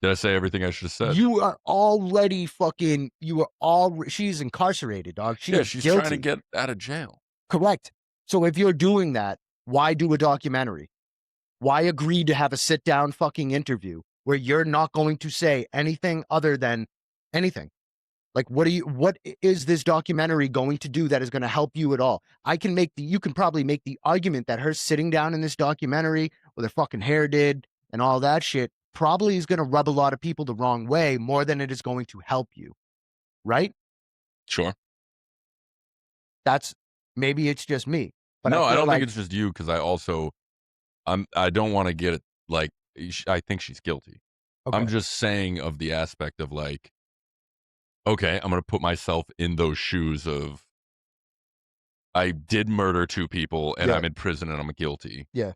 S2: Did I say everything I should have said?
S1: You are already she's incarcerated, dog. She's
S2: guilty.
S1: Trying
S2: to get out of jail.
S1: Correct. So if you're doing that, why do a documentary? Why agree to have a sit-down fucking interview where you're not going to say anything other than anything? Like, what is this documentary going to do that is going to help you at all? You can probably make the argument that her sitting down in this documentary with her fucking hair did and all that shit probably is going to rub a lot of people the wrong way more than it is going to help you. Right?
S2: Sure.
S1: Maybe it's just me. But
S2: no, I don't think it's just you, because I don't want to get it like, I think she's guilty. Okay. I'm just saying of the aspect of like, okay, I'm going to put myself in those shoes of, I did murder 2 people and I'm in prison and I'm guilty.
S1: Yeah.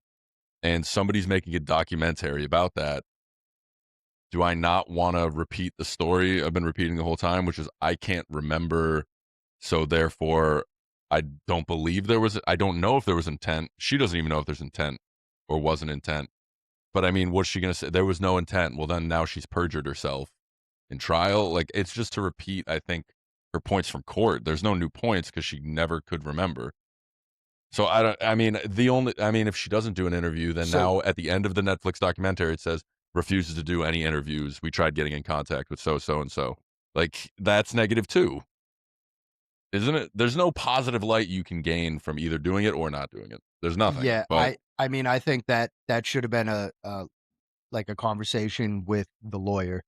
S2: And somebody's making a documentary about that. Do I not want to repeat the story I've been repeating the whole time, which is I can't remember, so therefore I don't believe I don't know if there was intent. She doesn't even know if there's intent or wasn't intent. But I mean, what's she going to say? There was no intent. Well, then now she's perjured herself in trial. Like, it's just to repeat, I think, her points from court. There's no new points because she never could remember. So if she doesn't do an interview, then now at the end of the Netflix documentary, it says refuses to do any interviews. We tried getting in contact with so and so. Like, that's negative too, isn't it? There's no positive light you can gain from either doing it or not doing it. There's nothing.
S1: Yeah,
S2: But
S1: I mean, I think that should have been a like a conversation with the lawyer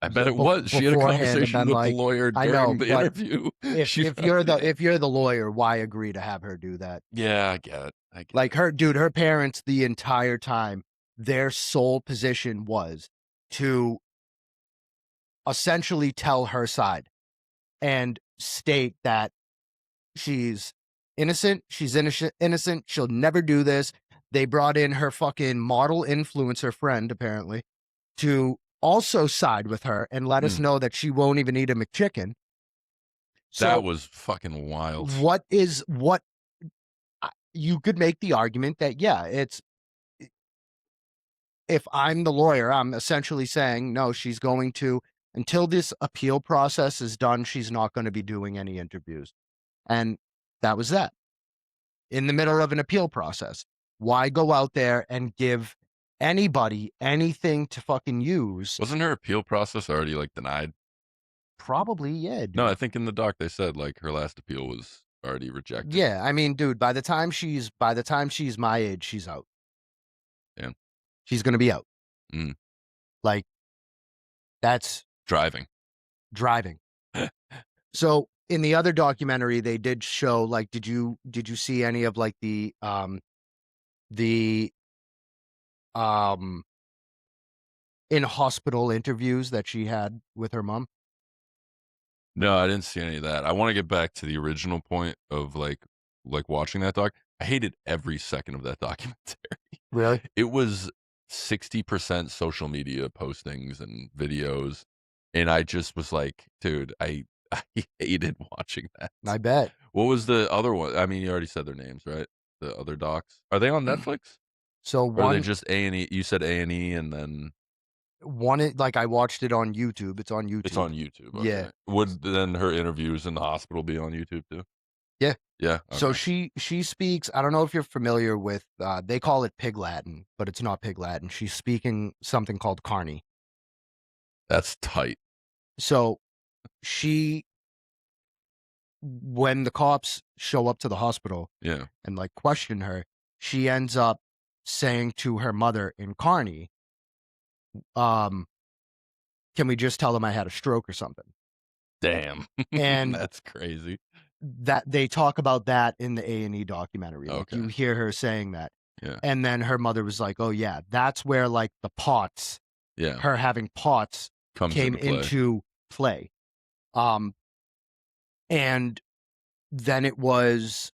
S2: I bet it was. She had a
S1: beforehand, and
S2: conversation
S1: then
S2: with the
S1: like,
S2: lawyer
S1: I know,
S2: during the
S1: but
S2: interview.
S1: if you're the lawyer, why agree to have her do that?
S2: Yeah, I get it.
S1: Like her parents the entire time, their sole position was to essentially tell her side and state that she's innocent, she'll never do this. They brought in her fucking model influencer friend, apparently, to also side with her and let us know that she won't even eat a McChicken. So
S2: that was fucking wild.
S1: what you could make the argument that, yeah, it's, if I'm the lawyer, I'm essentially saying, no, she's going to, until this appeal process is done, she's not going to be doing any interviews. And that was that. In the middle of an appeal process, why go out there and give anybody anything to fucking use?
S2: Wasn't her appeal process already like denied?
S1: Probably, yeah, dude.
S2: No, I think in the doc they said like her last appeal was already rejected.
S1: Yeah, I mean, dude, by the time she's my age, she's out.
S2: Yeah.
S1: She's gonna be out. Like, that's
S2: driving.
S1: So in the other documentary, they did show, like, did you see any of like the in hospital interviews that she had with her mom?
S2: No, I didn't see any of that. I want to get back to the original point of like watching that doc. I hated every second of that documentary.
S1: Really?
S2: It was 60% social media postings and videos, and I just was like, dude, I hated watching that.
S1: I bet.
S2: What was the other one? I mean, you already said their names, right? The other docs. Are they on Netflix?
S1: So
S2: Or are they
S1: one
S2: just A&E? You said A&E, and then
S1: like, I watched it on YouTube. It's on YouTube.
S2: it's on YouTube. Okay.
S1: Yeah.
S2: Would then her interviews in the hospital be on YouTube too?
S1: Yeah.
S2: Yeah.
S1: So
S2: okay.
S1: she speaks, I don't know if you're familiar with, they call it Pig Latin, but it's not Pig Latin. She's speaking something called Carney.
S2: That's tight.
S1: So when the cops show up to the hospital,
S2: Yeah,
S1: and like question her, she ends up saying to her mother in Carney, can we just tell them I had a stroke or something?
S2: damn.
S1: And
S2: that's crazy.
S1: That they talk about that in the A&E documentary. Like,
S2: Okay.
S1: you hear her saying that.
S2: Yeah.
S1: And then her mother was like, oh yeah, that's where like the POTS, her having POTS came into play. And then it was,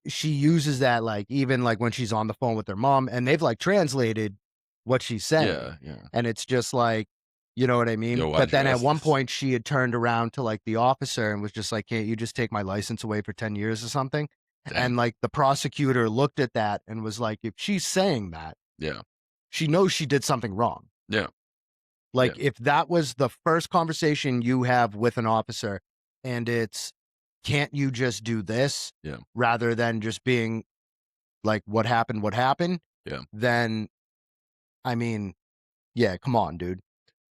S1: she uses that, like, even like when she's on the phone with her mom, and they've like translated what she's saying.
S2: Yeah, yeah.
S1: And it's just like, you know what I mean?
S2: Yo,
S1: But then at one
S2: this?
S1: point she had turned around to like the officer and was just like, can't you just take my license away for 10 years or something?
S2: Dang.
S1: And like the prosecutor looked at that and was like, if she's saying that,
S2: Yeah,
S1: she knows she did something wrong.
S2: Yeah.
S1: Like, if that was the first conversation you have with an officer and it's, can't you just do this?
S2: Yeah.
S1: Rather than just being like, what happened?
S2: Yeah.
S1: Then, I mean, yeah, come on, dude.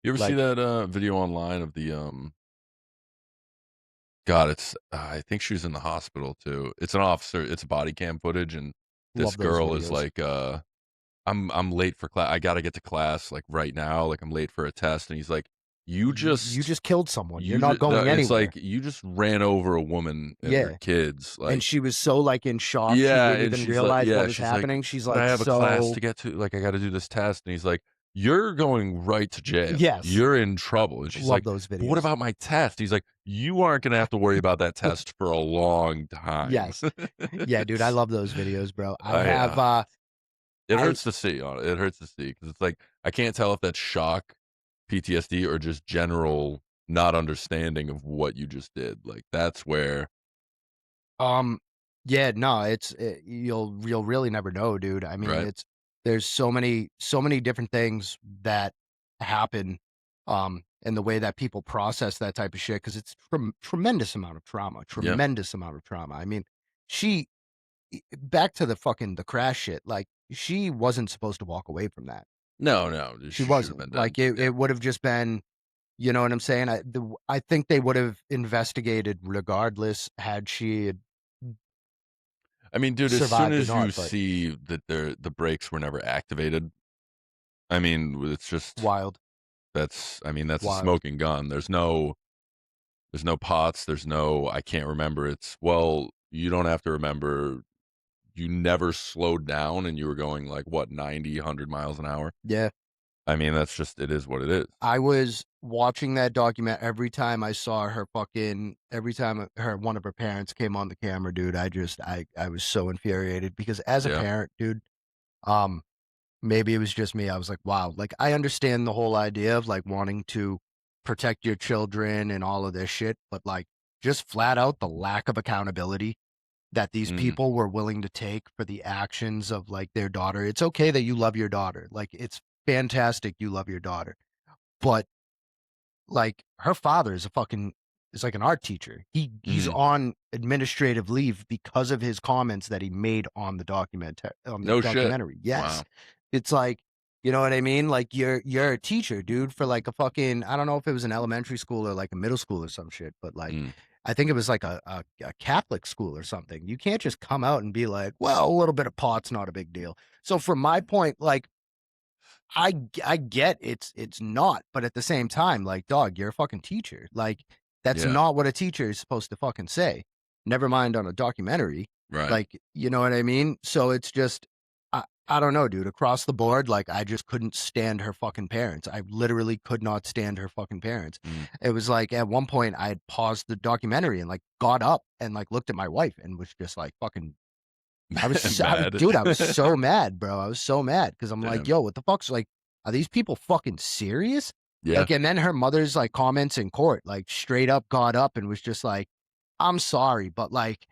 S2: You ever see that video online of the God, it's I think she was in the hospital too. It's an officer, it's body cam footage, and this girl is like, I'm late for class. I gotta get to class like right now. Like, I'm late for a test. And he's like, you just
S1: killed someone. You're not going anywhere.
S2: It's like, you just ran over a woman and her kids. Like,
S1: and she was so like in shock.
S2: Yeah,
S1: she didn't even realize what was happening.
S2: Like,
S1: she's like,
S2: I have a class to get to. Like, I got to do this test. And he's like, you're going right to jail.
S1: Yes.
S2: You're in trouble. And she's like,
S1: those videos.
S2: What about my test? He's like, you aren't going to have to worry about that test for a long time.
S1: Yes. Yeah, dude, I love those videos, bro. It
S2: hurts to see. It hurts to see, because it's like, I can't tell if that's shock, PTSD, or just general not understanding of what you just did. Like, that's where.
S1: Yeah, no, you'll really never know, dude. I mean, there's so many different things that happen, and the way that people process that type of shit, because it's tremendous amount of trauma. I mean, back to the crash shit, like, she wasn't supposed to walk away from that.
S2: No,
S1: She wasn't. Like, it would have just been, You know what I'm saying? I think they would have investigated regardless had she
S2: I mean, dude, as soon
S1: survived or
S2: as you
S1: not, but
S2: see that the brakes were never activated, I mean, it's just
S1: wild,
S2: I mean, that's a
S1: wild.
S2: smoking gun. There's no pots, there's no I can't remember. It's well, you don't have to remember you never slowed down and you were going like what 90, 100 miles an hour.
S1: Yeah.
S2: I mean, that's just it is what it is.
S1: I was watching that document every time I saw her every time one of her parents came on the camera, dude. I was so infuriated because as a
S2: Yeah.
S1: parent, dude, um, maybe it was just me. I was like, wow, like I understand the whole idea of like wanting to protect your children and all of this shit, but like just flat out the lack of accountability that these
S2: Mhm.
S1: people were willing to take for the actions of like their daughter. It's okay that you love your daughter. Like it's fantastic you love your daughter. But like her father is like an art teacher. He's
S2: Mhm.
S1: on administrative leave because of his comments that he made on the
S2: No shit.
S1: documentary. Yes.
S2: Wow.
S1: It's like, you know what I mean? Like you're a teacher, dude, for like a fucking I don't know if it was an elementary school or like a middle school or some shit, but like
S2: Mm.
S1: I think it was like a Catholic school or something. You can't just come out and be like, well, a little bit of pot's not a big deal. So from my point, like I get it's not, but at the same time, like, dog, you're a fucking teacher. Like, that's
S2: Yeah.
S1: not what a teacher is supposed to fucking say. Never mind on a documentary.
S2: Right.
S1: Like, you know what I mean? So it's just I don't know, dude. Across the board, like I just couldn't stand her fucking parents. I literally could not stand her fucking parents.
S2: Mm.
S1: It was like at one point I had paused the documentary and like got up and like looked at my wife and was just like fucking
S2: Mad.
S1: dude, I was so mad, bro. I was so mad because I'm like,
S2: Damn.
S1: yo, what the fuck's like, are these people fucking serious?
S2: Yeah.
S1: Like, and then her mother's like comments in court, like straight up got up and was just like, I'm sorry, but like,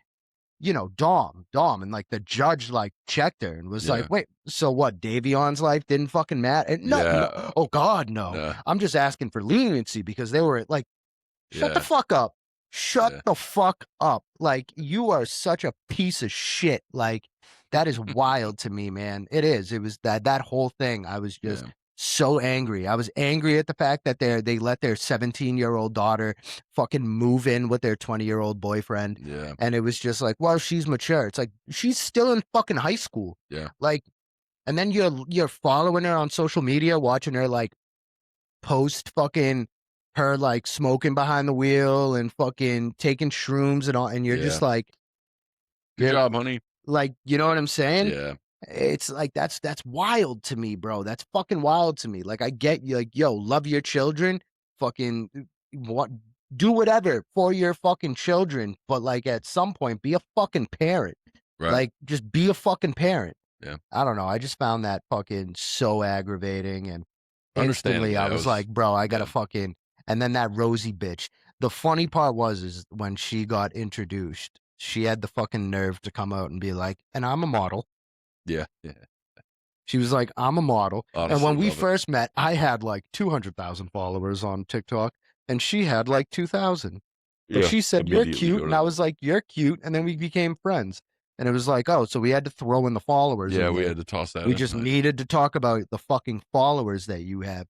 S1: you know, Dom, and like the judge like checked her and was
S2: Yeah.
S1: like, wait, so what? Davion's life didn't fucking matter? And no,
S2: Yeah.
S1: oh God, no.
S2: Nah.
S1: I'm just asking for leniency because they were like, shut the
S2: Yeah.
S1: fuck up. Shut
S2: Yeah.
S1: the fuck up. Like, you are such a piece of shit. Like, that is wild to me, man. It is. It was that whole thing. I was just
S2: Yeah.
S1: so angry. I was angry at the fact that they let their 17-year-old daughter fucking move in with their 20-year-old boyfriend.
S2: Yeah.
S1: And it was just like, well, she's mature. It's like she's still in fucking high school.
S2: Yeah.
S1: Like, and then you're following her on social media, watching her like post fucking her like smoking behind the wheel and fucking taking shrooms and all, and you're just
S2: Yeah.
S1: like,
S2: Good
S1: you're
S2: job, honey.
S1: like, you know what I'm saying?
S2: Yeah.
S1: It's like that's wild to me, bro. That's fucking wild to me. Like I get you, like, yo, love your children, fucking what do whatever for your fucking children, but like at some point be a fucking parent.
S2: Right.
S1: Like just be a fucking parent.
S2: Yeah.
S1: I don't know. I just found that fucking so aggravating and instantly
S2: Understandably,
S1: I
S2: I
S1: was
S2: was
S1: like, bro, I gotta
S2: yeah.
S1: fucking and then that Rosie bitch. The funny part is when she got introduced, she had the fucking nerve to come out and be like, and I'm a model.
S2: Yeah. Yeah.
S1: She was like, I'm a model.
S2: Honestly,
S1: and when we
S2: love it.
S1: first met, I had like 200,000 followers on TikTok and she had like 2,000. But
S2: Yeah.
S1: she said, you're
S2: Immediately
S1: cute.
S2: go
S1: And
S2: to
S1: I was like, you're cute. And then we became friends. And it was like, oh, so we had to throw in the followers.
S2: Yeah,
S1: in
S2: we
S1: there.
S2: had to toss that
S1: We
S2: in,
S1: just
S2: right?
S1: needed to talk about the fucking followers that you have.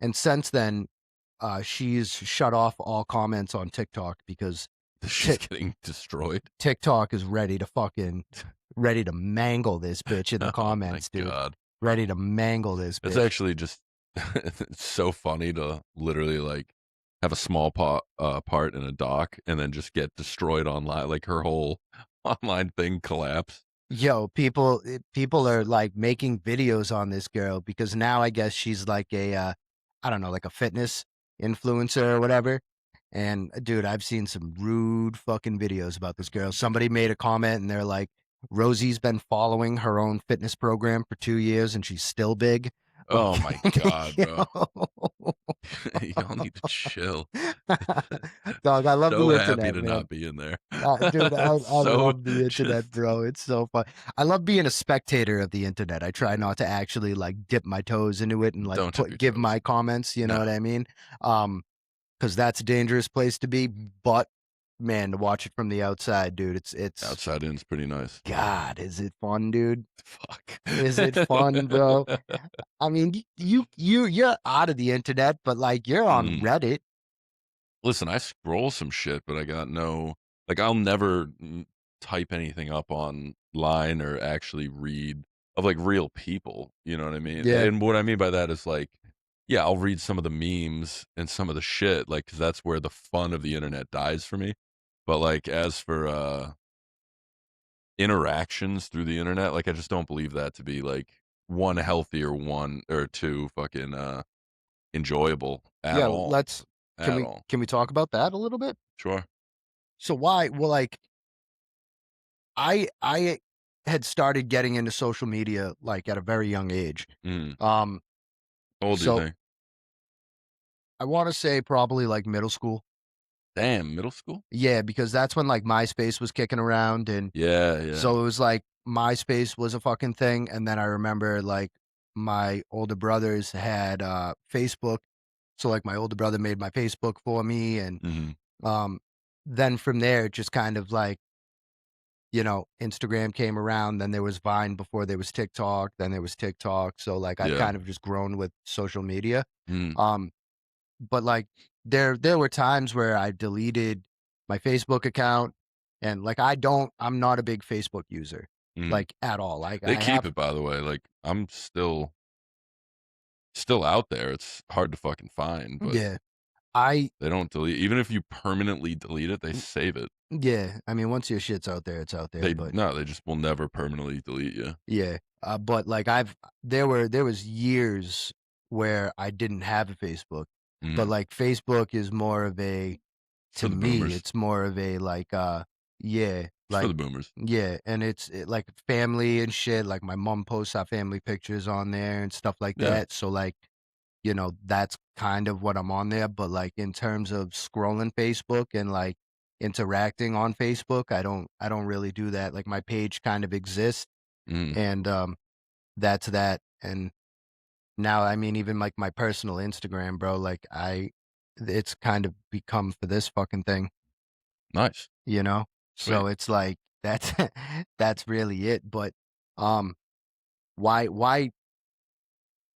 S1: And since then, she's shut off all comments on TikTok because
S2: She's getting destroyed.
S1: TikTok is ready to mangle this bitch in the comments,
S2: my
S1: dude.
S2: God.
S1: Ready to mangle this bitch.
S2: It's actually just it's so funny to literally like have a small part in a doc and then just get destroyed online. Like her whole online thing collapse.
S1: Yo, people are like making videos on this girl because now I guess she's like a I don't know, like a fitness influencer or whatever. And dude, I've seen some rude fucking videos about this girl. Somebody made a comment and they're like, Rosie's been following her own fitness program for 2 years and she's still big.
S2: Oh my God, bro.
S1: Yo.
S2: Y'all need to chill.
S1: Dog, I love
S2: So
S1: the
S2: happy
S1: internet,
S2: to
S1: man.
S2: not be in there.
S1: Dude, I
S2: So
S1: love the internet,
S2: just
S1: bro. It's so fun. I love being a spectator of the internet. I try not to actually like dip my toes into it and like
S2: Don't dip your
S1: give
S2: toes.
S1: my comments. You know
S2: No.
S1: what I mean? Because that's a dangerous place to be. But man, to watch it from the outside, dude. It's
S2: Outside in's pretty nice.
S1: God, is it fun, dude?
S2: Fuck.
S1: Is it fun, bro? I mean, you're out of the internet, but like you're on
S2: Mm.
S1: Reddit.
S2: Listen, I scroll some shit, but I got no like, I'll never type anything up online or actually read of, like, real people, you know what I mean?
S1: Yeah,
S2: And what I mean by that is, like, yeah, I'll read some of the memes and some of the shit, like, 'cause that's where the fun of the internet dies for me. But, like, as for, interactions through the internet, like, I just don't believe that to be, like, 1, healthy or 1 or 2, fucking, enjoyable at
S1: yeah.
S2: all,
S1: Let's
S2: at all.
S1: can we talk about that a little bit?
S2: Sure.
S1: So why? Well, like I had started getting into social media like at a very young age.
S2: Mm.
S1: Um,
S2: How old do you
S1: so
S2: think?
S1: I want to say probably like middle school.
S2: Damn, middle school?
S1: Yeah, because that's when like MySpace was kicking around, and
S2: Yeah, yeah.
S1: so it was like MySpace was a fucking thing. And then I remember like my older brothers had Facebook. So like my older brother made my Facebook for me, and
S2: Mhm.
S1: um then from there it just kind of like, Instagram came around, then there was Vine before there was TikTok, then there was TikTok. So like I've
S2: Yeah.
S1: kind of just grown with social media.
S2: Mm,
S1: Um but like there were times where I deleted my Facebook account, and like I'm not a big Facebook user
S2: mm.
S1: like at all. Like
S2: They
S1: I
S2: keep
S1: have
S2: it, by the way, like, I'm still out there, it's hard to fucking find, but
S1: yeah. I
S2: they don't delete even if you permanently delete it, they save it.
S1: yeah, I mean once your shit's out there, it's out there,
S2: They
S1: but
S2: no, they just will never permanently delete you.
S1: yeah. But like there was years where I didn't have a Facebook. But
S2: Mm.
S1: like Facebook is more of a
S2: It's
S1: to
S2: for the
S1: me,
S2: boomers.
S1: it's more of a like yeah,
S2: It's for
S1: like
S2: the boomers.
S1: yeah, and like family and shit. Like my mom posts our family pictures on there and stuff like
S2: Yeah.
S1: that. So like, that's kind of what I'm on there. But like in terms of scrolling Facebook and like interacting on Facebook, I don't really do that. Like my page kind of exists,
S2: Mm.
S1: and that's that. And now, I mean, even like my personal Instagram, bro, like it's kind of become for this fucking thing,
S2: Nice.
S1: you know?
S2: Sweet.
S1: So it's like that's that's really it. But um why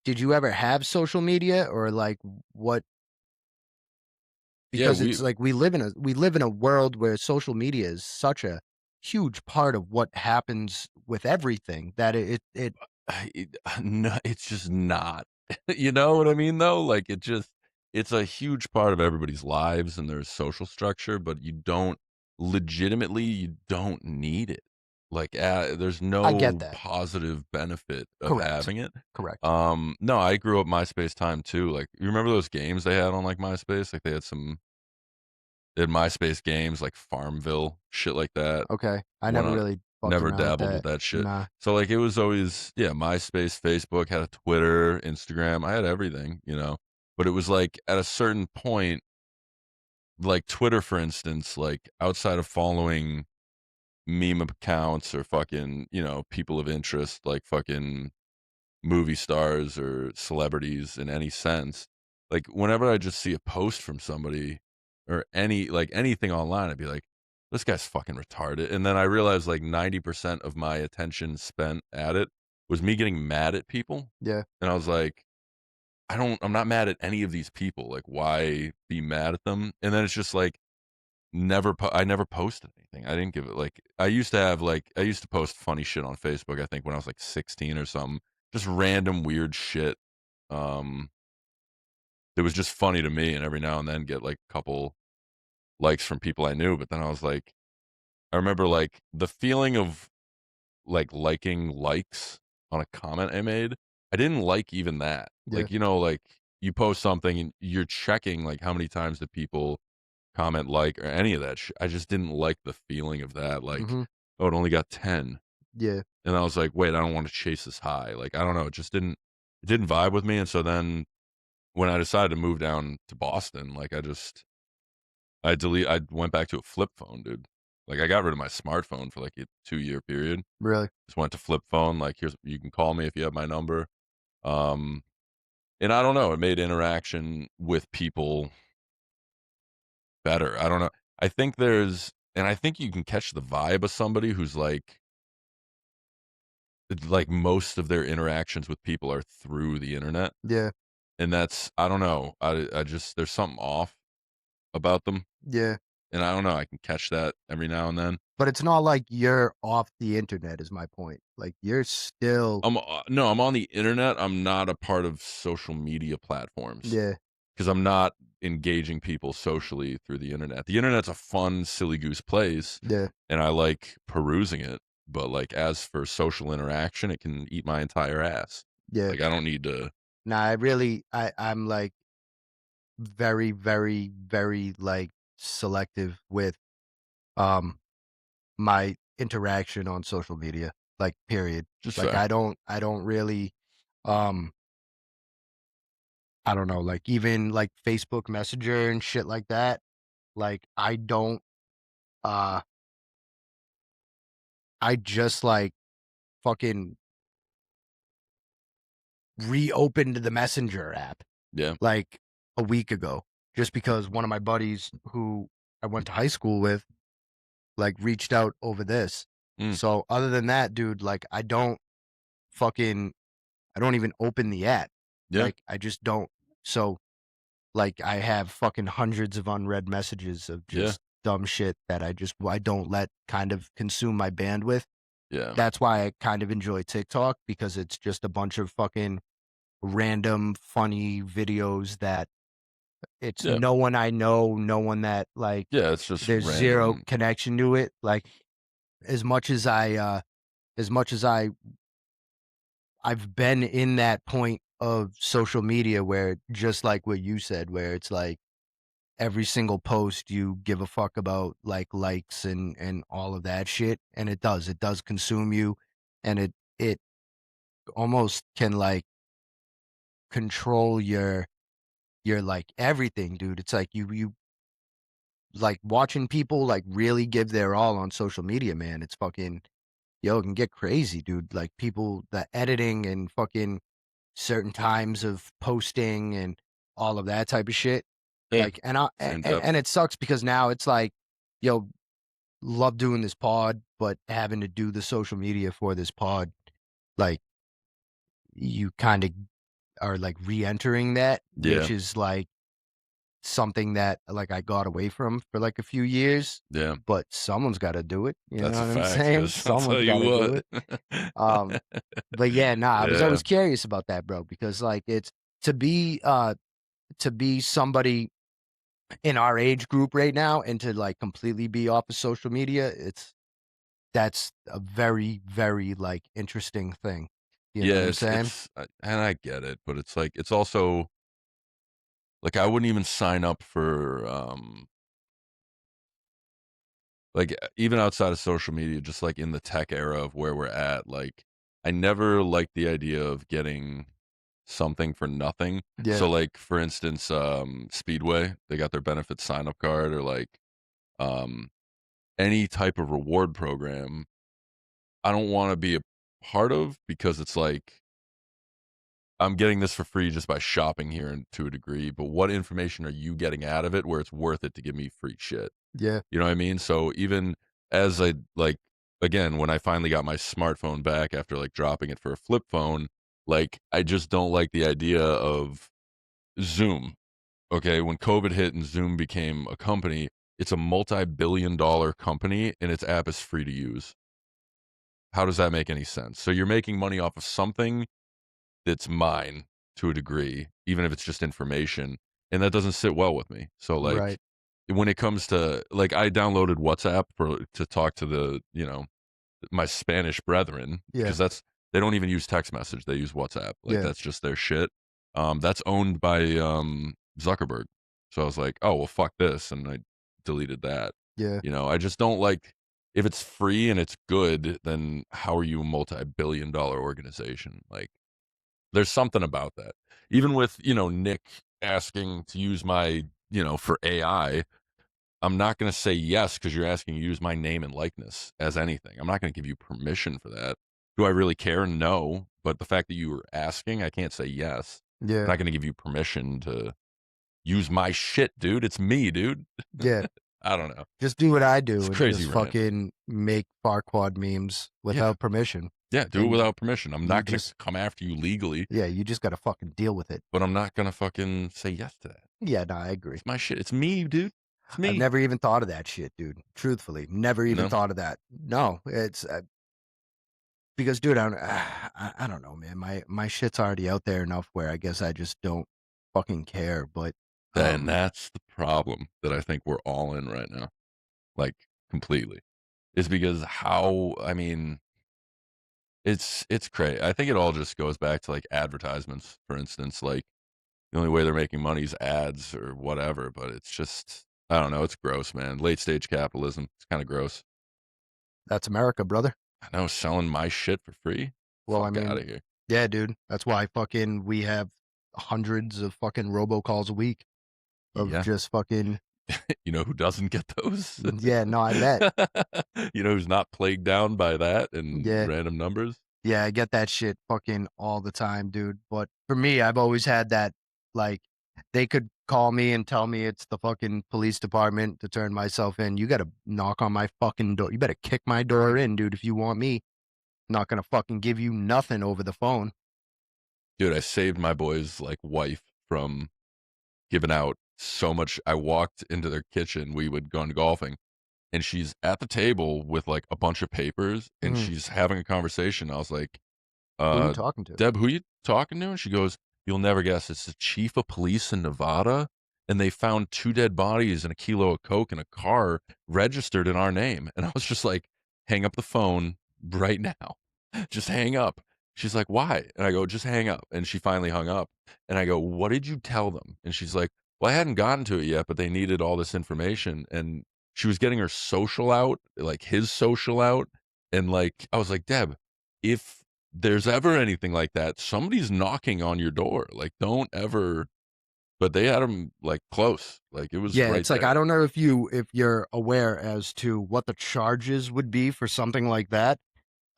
S1: did you ever have social media, or like what?
S2: Yeah,
S1: Because it's like we live in a world where social media is such a huge part of what happens with everything that it
S2: no, it's just not. You know what I mean, though? Like, it's a huge part of everybody's lives and their social structure, but you don't need it. Like, there's
S1: I get
S2: no
S1: that.
S2: positive benefit of
S1: Correct.
S2: having it.
S1: Correct.
S2: No, I grew up MySpace time too. Like, you remember those games they had on, like, MySpace? Like, they had MySpace games like Farmville, shit like that.
S1: Okay. I
S2: Went
S1: never
S2: on
S1: really fucked
S2: Never
S1: around with
S2: dabbled with
S1: that.
S2: that shit.
S1: Nah.
S2: So, like, it was always yeah, MySpace, Facebook, had a Twitter, Instagram, I had everything, you know? But it was, like, at a certain point, like, Twitter, for instance, like, outside of following meme accounts or fucking, people of interest, like fucking movie stars or celebrities in any sense, like, whenever I just see a post from somebody or anything online, I'd be like, "This guy's fucking retarded," and then I realized, like, 90% of my attention spent at it was me getting mad at people,
S1: Yeah.
S2: and I was like, I'm not mad at any of these people, like, why be mad at them?" And then it's just like, I never posted anything. I didn't give it like I used to post funny shit on Facebook, I think, when I was, like, 16 or something, just random weird shit, um, that was just funny to me, and every now and then get, like, a couple likes from people I knew, but then I was like I remember, like, the feeling of, like, liking likes on a comment I made, I didn't like even that.
S1: Yeah.
S2: Like, like, you post something and you're checking, like, how many times did people comment, like, or any of that I just didn't like the feeling of that, like,
S1: Mhm.
S2: "Oh, it only got 10."
S1: Yeah.
S2: And I was like, "Wait, I don't wanna chase this high." Like, I don't know, it didn't vibe with me, and so then when I decided to move down to Boston, like, I went back to a flip phone, dude. Like, I got rid of my smartphone for, like, a 2-year period.
S1: Really.
S2: Just went to flip phone, like, "Here's you can call me if you have my number." Um, and I don't know, it made interaction with people better. I don't know. I think there's, and I think you can catch the vibe of somebody who's like most of their interactions with people are through the internet.
S1: Yeah.
S2: And that's, I don't know. I just, there's something off about them.
S1: Yeah.
S2: And I don't know. I can catch that every now and then.
S1: But it's not like you're off the internet is my point. Like you're still
S2: No, I'm on the internet. I'm not a part of social media platforms
S1: Yeah.
S2: because I'm not engaging people socially through the internet. The internet's a fun, silly goose place,
S1: Yeah.
S2: and I like perusing it. But like as for social interaction, it can eat my entire ass.
S1: Yeah.
S2: Like I don't need to.
S1: Nah, I'm like very, very, very like selective with my interaction on social media. Like period.
S2: Just
S1: Like
S2: fair.
S1: I don't really I don't know, like even like Facebook Messenger and shit like that. Like uh I just like fucking reopened the Messenger app
S2: Yeah.
S1: like a week ago just because one of my buddies who I went to high school with like reached out over this.
S2: Mm.
S1: So other than that, dude, like I don't even open the app.
S2: Yeah.
S1: Like I just don't. So like I have fucking hundreds of unread messages of just dumb shit that I don't let kind of consume my bandwidth.
S2: Yeah.
S1: That's why I kind of enjoy TikTok because it's just a bunch of fucking random funny videos that it's
S2: Yeah.
S1: no one I know, no one that like
S2: Yeah. It's just
S1: there's
S2: random.
S1: zero connection to it. Like as much as I've been in that point of social media where just like what you said, where it's like every single post you give a fuck about like likes and all of that shit. And it does consume you and it almost can like control your like everything, dude. It's like you like watching people like really give their all on social media, man. It's fucking it can get crazy, dude. Like people the editing and fucking certain times of posting and all of that type of shit.
S2: Yeah.
S1: Like
S2: Same depth.
S1: and it sucks because now it's like, love doing this pod, but having to do the social media for this pod, like you kind of are like re-entering that,
S2: Yeah.
S1: which is like something that like I got away from for like a few years.
S2: Yeah.
S1: But someone's got to do it. You
S2: That's
S1: know
S2: a
S1: what I'm
S2: fact.
S1: saying?
S2: 'Cause I'll tell
S1: Someone's
S2: you
S1: got to do
S2: what.
S1: it. But yeah, nah, I was
S2: Yeah.
S1: always curious about that, bro, because like it's to be somebody in our age group right now and to like completely be off of social media, that's a very, very like interesting thing. You know
S2: Yeah,
S1: what I'm saying?
S2: and I get it, but it's like it's also like I wouldn't even sign up for like even outside of social media, just like in the tech era of where we're at, like I never liked the idea of getting something for nothing.
S1: Yeah.
S2: So like for instance, Speedway, they got their benefit sign up card or like um any type of reward program I don't want to be a part of because it's like I'm getting this for free just by shopping here and to a degree, but what information are you getting out of it where it's worth it to give me free shit?
S1: Yeah.
S2: You know what I mean? So even as I like again, when I finally got my smartphone back after like dropping it for a flip phone, like I just don't like the idea of Zoom. Okay, when COVID hit and Zoom became a company, it's a multi-billion-dollar company and its app is free to use. How does that make any sense? So you're making money off of something that's mine to a degree, even if it's just information, and that doesn't sit well with me. So like
S1: Right.
S2: when it comes to like I downloaded WhatsApp to talk to my Spanish brethren
S1: Yeah.
S2: because they don't even use text message, they use WhatsApp. Like
S1: Yeah.
S2: that's just their shit. That's owned by Zuckerberg. So I was like, "Oh, well fuck this," and I deleted that.
S1: Yeah.
S2: You know, I just don't like if it's free and it's good, then how are you a multi-billion-dollar organization? Like there's something about that. Even with, Nick asking to use my, for AI, I'm not going to say yes because you're asking to use my name and likeness as anything. I'm not going to give you permission for that. Do I really care? No. But the fact that you were asking, I can't say yes.
S1: Yeah.
S2: I'm not going to give you permission to use my shit, dude. It's me, dude.
S1: Yeah.
S2: I don't know.
S1: Just do what I do
S2: It's
S1: and
S2: crazy
S1: just
S2: rant.
S1: fucking make Farquad memes without permission.
S2: Yeah, do it without permission. I'm not going to come after you legally.
S1: Yeah, you just got to fucking deal with it.
S2: But I'm not going to fucking say yes to that.
S1: Yeah, no, I agree.
S2: It's my shit. It's me, dude. It's me.
S1: I've never even thought of that shit, dude. Truthfully, never even thought of that. No, it's because, dude, I don't know, man. My shit's already out there enough where I guess I just don't fucking care. But
S2: and that's the problem that I think we're all in right now, like completely, is because I mean, it's crazy. I think it all just goes back to like advertisements, for instance. Like the only way they're making money is ads or whatever. But it's just, I don't know. It's gross, man. Late stage capitalism. It's kind of gross.
S1: That's America, brother.
S2: I know, selling my shit for free.
S1: Well,
S2: Fuck
S1: I mean,
S2: out of here.
S1: Yeah, dude. That's why fucking we have hundreds of fucking robocalls a week of just fucking.
S2: You know who doesn't get those?
S1: Yeah, no, I bet.
S2: You know who's not plagued down by that and random numbers?
S1: Yeah, I get that shit fucking all the time, dude. But for me, I've always had that, like, they could call me and tell me it's the fucking police department to turn myself in. You got to knock on my fucking door. You better kick my door in, dude, if you want me. I'm not going to fucking give you nothing over the phone.
S2: Dude, I saved my boy's, like, wife from giving out so much. I walked into their kitchen. We would go golfing. And she's at the table with, like, a bunch of papers. And she's having a conversation. I was like,
S1: who are you talking to?
S2: Deb, who are you talking to? And she goes, you'll never guess. It's the chief of police in Nevada. And they found 2 dead bodies and a kilo of coke in a car registered in our name. And I was just like, hang up the phone right now. Just hang up. She's like, why? And I go, just hang up. And she finally hung up. And I go, what did you tell them? And she's like, well, I hadn't gotten to it yet, but they needed all this information. And she was getting her social out, like his social out. And like, I was like, Deb, if there's ever anything like that, somebody's knocking on your door. Like, don't ever. But they had him like close. Like it was right
S1: it's like,
S2: there.
S1: I don't know if you're aware as to what the charges would be for something like that.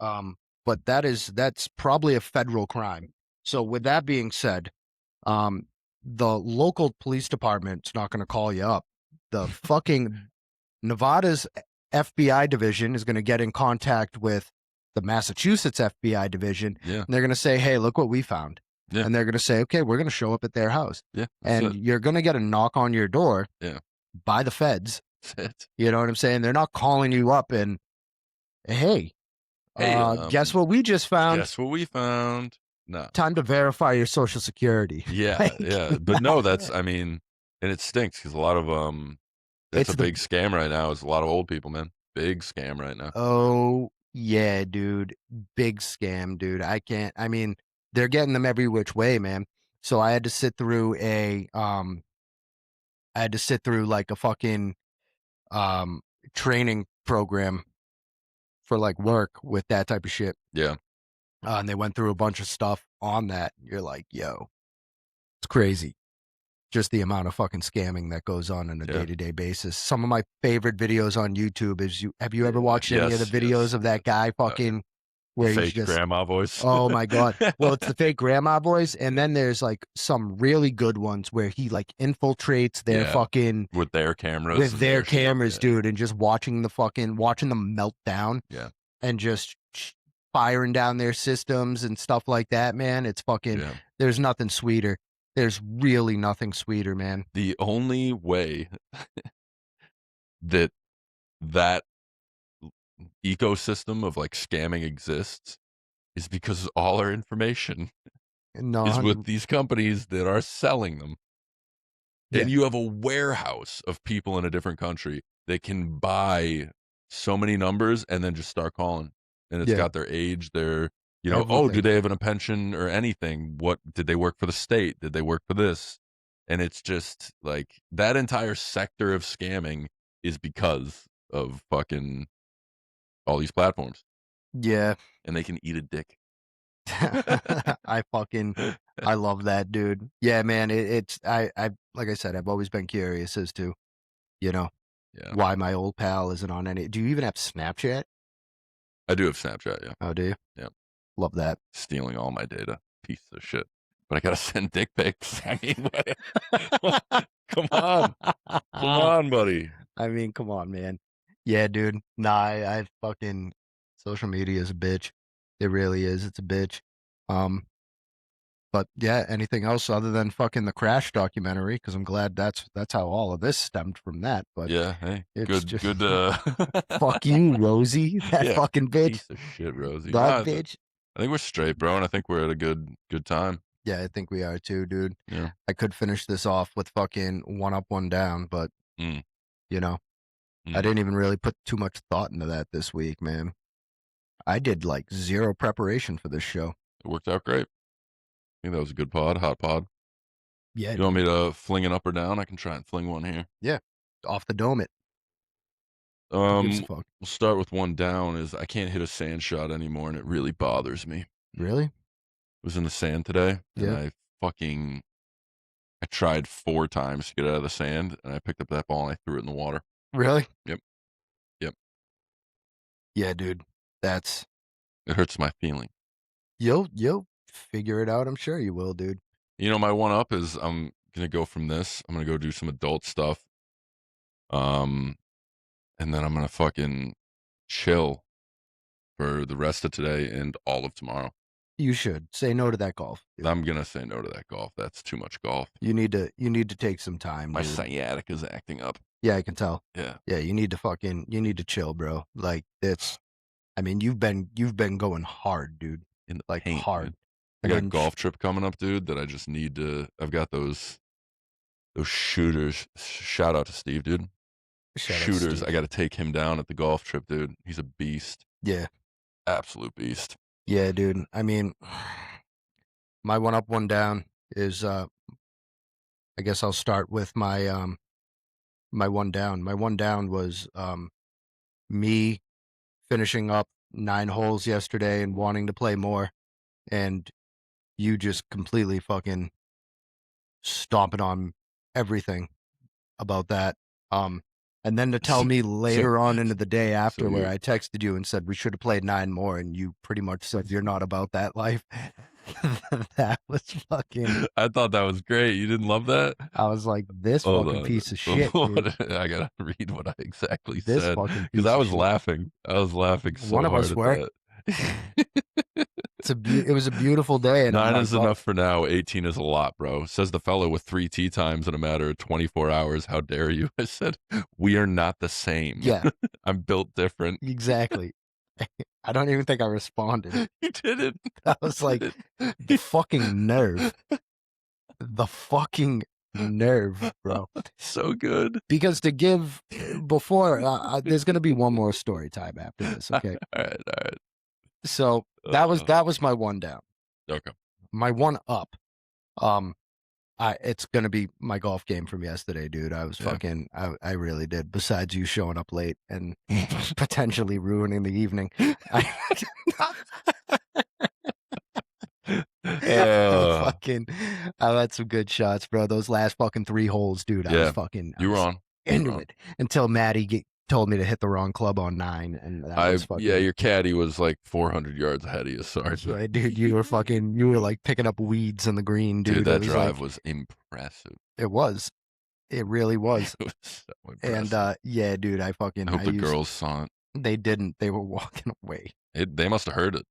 S1: But that's probably a federal crime. So with that being said, the local police department's not going to call you up. The fucking Nevada's FBI division is going to get in contact with the Massachusetts FBI division.
S2: Yeah.
S1: And they're going to say, hey, look what we found.
S2: Yeah.
S1: And they're going to say, okay, we're going to show up at their house.
S2: Yeah.
S1: And you're going to get a knock on your door by the feds.
S2: That's it.
S1: You know what I'm saying? They're not calling you up and, hey, guess what we just found?
S2: Guess what we found? No.
S1: Time to verify your social security.
S2: Yeah,
S1: Like,
S2: yeah. But no, that's, I mean, and it stinks because a lot of it's a big scam right now. It's a lot of old people, man. Big scam right now.
S1: Oh yeah, dude. Big scam, dude. I mean, they're getting them every which way, man. So I had to sit through like a fucking training program for like work with that type of shit.
S2: Yeah.
S1: And they went through a bunch of stuff on that. You're like, yo, it's crazy. Just the amount of fucking scamming that goes on a day-to-day basis. Some of my favorite videos on YouTube is have you ever watched any of the videos of that guy fucking where
S2: fake
S1: he's just
S2: grandma voice?
S1: Oh my God. Well, it's the fake grandma voice. And then there's like some really good ones where he like infiltrates their fucking
S2: with their cameras.
S1: Dude, and just watching them melt down.
S2: Yeah.
S1: And just firing down their systems and stuff like that, man. It's fucking there's nothing sweeter. There's really nothing sweeter, man.
S2: The only way that ecosystem of like scamming exists is because all our information is with these companies that are selling them. And you have a warehouse of people in a different country that can buy so many numbers and then just start calling. And it's got their age, their, you know,
S1: Everything.
S2: do they have a pension or anything? What did they work for the state? Did they work for this? And it's just like that entire sector of scamming is because of fucking all these platforms.
S1: Yeah.
S2: And they can eat a dick.
S1: I love that, dude. Yeah, man. I like I said, I've always been curious as to, you know, why my old pal isn't on any. Do you even have Snapchat?
S2: I do have Snapchat, yeah.
S1: Oh, do you?
S2: Yeah.
S1: Love that.
S2: Stealing all my data. Piece of shit. But I gotta send dick pics. I mean, come on. Come on, buddy.
S1: I mean, come on, man. Yeah, dude. Nah, I fucking social media is a bitch. It really is. It's a bitch. But yeah, anything else other than fucking the Crash documentary? Because I'm glad that's how all of this stemmed from that. But
S2: Yeah, hey,
S1: it's
S2: good,
S1: just
S2: good.
S1: fuck you, Rosie, that
S2: Yeah,
S1: fucking bitch,
S2: piece of shit, Rosie.
S1: that
S2: Nah,
S1: bitch.
S2: I think we're straight, bro, and I think we're at a good time.
S1: Yeah, I think we are too, dude.
S2: Yeah.
S1: I could finish this off with fucking one up, one down, but
S2: Mm.
S1: you know, I
S2: Mm.
S1: didn't even really put too much thought into that this week, man. I did like zero preparation for this show.
S2: It worked out great. I think that was a good pod, hot pod.
S1: Yeah,
S2: You want
S1: dude.
S2: me to fling an up or down? I can try and fling one here.
S1: Yeah, off the dome it. Who gives a fuck?
S2: We'll start with one down. Is I can't hit a sand shot anymore, and it really bothers me.
S1: Really?
S2: Was in the sand today, and
S1: Yeah.
S2: I tried 4 times to get out of the sand, and I picked up that ball and I threw it in the water.
S1: Really?
S2: Yep. Yep.
S1: Yeah, dude. That's
S2: It hurts my feeling.
S1: you'll figure it out. I'm sure you will, dude.
S2: You know, my one up is I'm gonna go from this. I'm gonna go do some adult stuff. And then I'm gonna fucking chill for the rest of today and all of tomorrow.
S1: You should say no to that golf. Dude.
S2: I'm gonna say no to that golf. That's too much golf.
S1: You need to take some time.
S2: My
S1: dude.
S2: sciatic is acting up.
S1: Yeah, I can tell.
S2: Yeah.
S1: Yeah, you need to chill, bro. Like it's I mean, you've been going hard, dude.
S2: In the
S1: Like
S2: paint,
S1: hard.
S2: dude. I got a
S1: then
S2: golf trip coming up, dude, that I just need to I've got those shooters. Shout out to Steve, dude.
S1: Shout out
S2: Shooters.
S1: Steve.
S2: I gotta take him down at the golf trip, dude. He's a beast.
S1: Yeah.
S2: Absolute beast.
S1: Yeah, dude. I mean, my one up, one down is I guess I'll start with my my one down. My one down was me finishing up 9 holes yesterday and wanting to play more, and you just completely fucking stomping on everything about that. And then to tell me later on into the day after where I texted you and said we should have played 9 more, and you pretty much said you're not about that life. That was fucking.
S2: I thought that was great. You didn't love that?
S1: I was like, this fucking piece of shit, dude.
S2: I gotta read what I exactly
S1: This
S2: said
S1: fucking piece
S2: because I
S1: of
S2: was
S1: shit.
S2: laughing. I was laughing so
S1: One of
S2: hard
S1: us
S2: at
S1: were.
S2: that.
S1: It was a beautiful day. And
S2: 9 is enough for now. 18 is a lot, bro. Says the fellow with 3 tee times in a matter of 24 hours. How dare you? I said, we are not the same.
S1: Yeah.
S2: I'm built different.
S1: Exactly. I don't even think I responded.
S2: You didn't.
S1: I was like, the fucking nerve. The fucking nerve, bro.
S2: So good.
S1: Because to give before, there's going to be one more story time after this, okay?
S2: All right.
S1: So that was my one down.
S2: Okay.
S1: My one up, it's going to be my golf game from yesterday, dude. I was fucking, I really did. Besides you showing up late and potentially ruining the evening. I had some good shots, bro. Those last fucking 3 holes, dude. I was fucking.
S2: You were on.
S1: Into it until Maddie told me to hit the wrong club on 9, and that was fucking.
S2: Yeah, your caddy was like 400 yards ahead of you. Sorry,
S1: right, dude. You were like picking up weeds in the green, dude.
S2: That drive was impressive.
S1: It was. It really was.
S2: It was so impressive.
S1: And yeah, dude, I hope
S2: the girls saw it.
S1: They didn't. They were walking away.
S2: They must have heard it.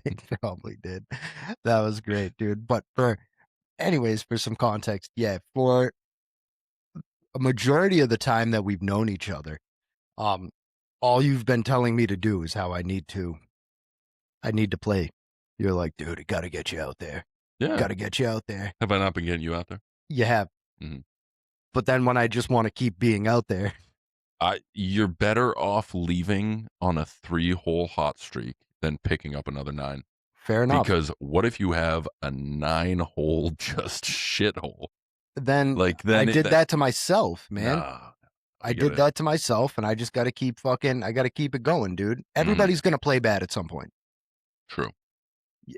S1: They probably did. That was great, dude. But anyways, for some context, yeah, for a majority of the time that we've known each other, all you've been telling me to do is how I need to play. You're like, dude, I gotta get you out there.
S2: Yeah.
S1: Gotta get you out there.
S2: Have I not been getting you out there?
S1: You have.
S2: Mm-hmm.
S1: But then when I just want to keep being out there.
S2: You're better off leaving on a 3-hole hot streak than picking up another 9.
S1: Fair enough.
S2: Because what if you have a 9-hole just shithole?
S1: Then I did that to myself, man.
S2: Nah,
S1: I did that to myself, and I just got to keep it going, dude. Everybody's going to play bad at some point.
S2: True.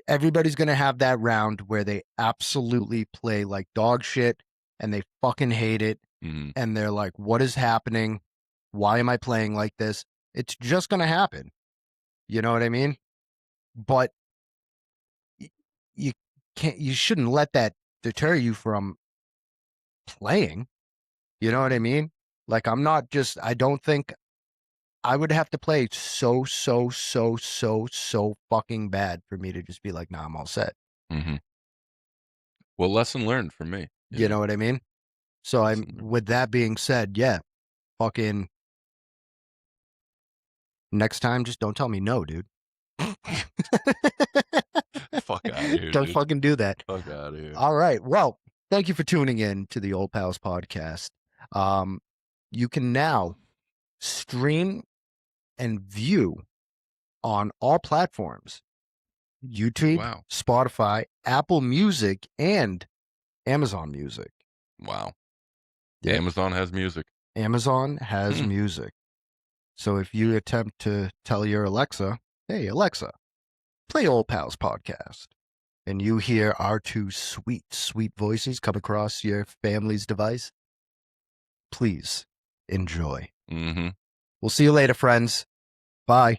S1: Everybody's going to have that round where they absolutely play like dog shit, and they fucking hate it, and they're like, what is happening? Why am I playing like this? It's just going to happen. You know what I mean? But you shouldn't let that deter you from playing. You know what I mean? Like, I don't think I would have to play so fucking bad for me to just be like, nah, I'm all set.
S2: Mm-hmm. Well, lesson learned for me.
S1: You know what I mean? So with that being said, yeah, fucking next time, just don't tell me no, dude.
S2: Fuck out of here,
S1: Don't
S2: dude.
S1: fucking do that.
S2: Fuck out of here.
S1: All right. Well, thank you for tuning in to the Old Pals podcast. You can now stream and view on all platforms: YouTube,
S2: Wow.
S1: Spotify, Apple Music, and Amazon Music.
S2: Wow.
S1: Yep.
S2: Amazon has music.
S1: Amazon has music. So if you attempt to tell your Alexa, hey, Alexa, play Old Pals podcast, and you hear our two sweet, sweet voices come across your family's device, please enjoy.
S2: Mm-hmm.
S1: We'll see you later, friends. Bye.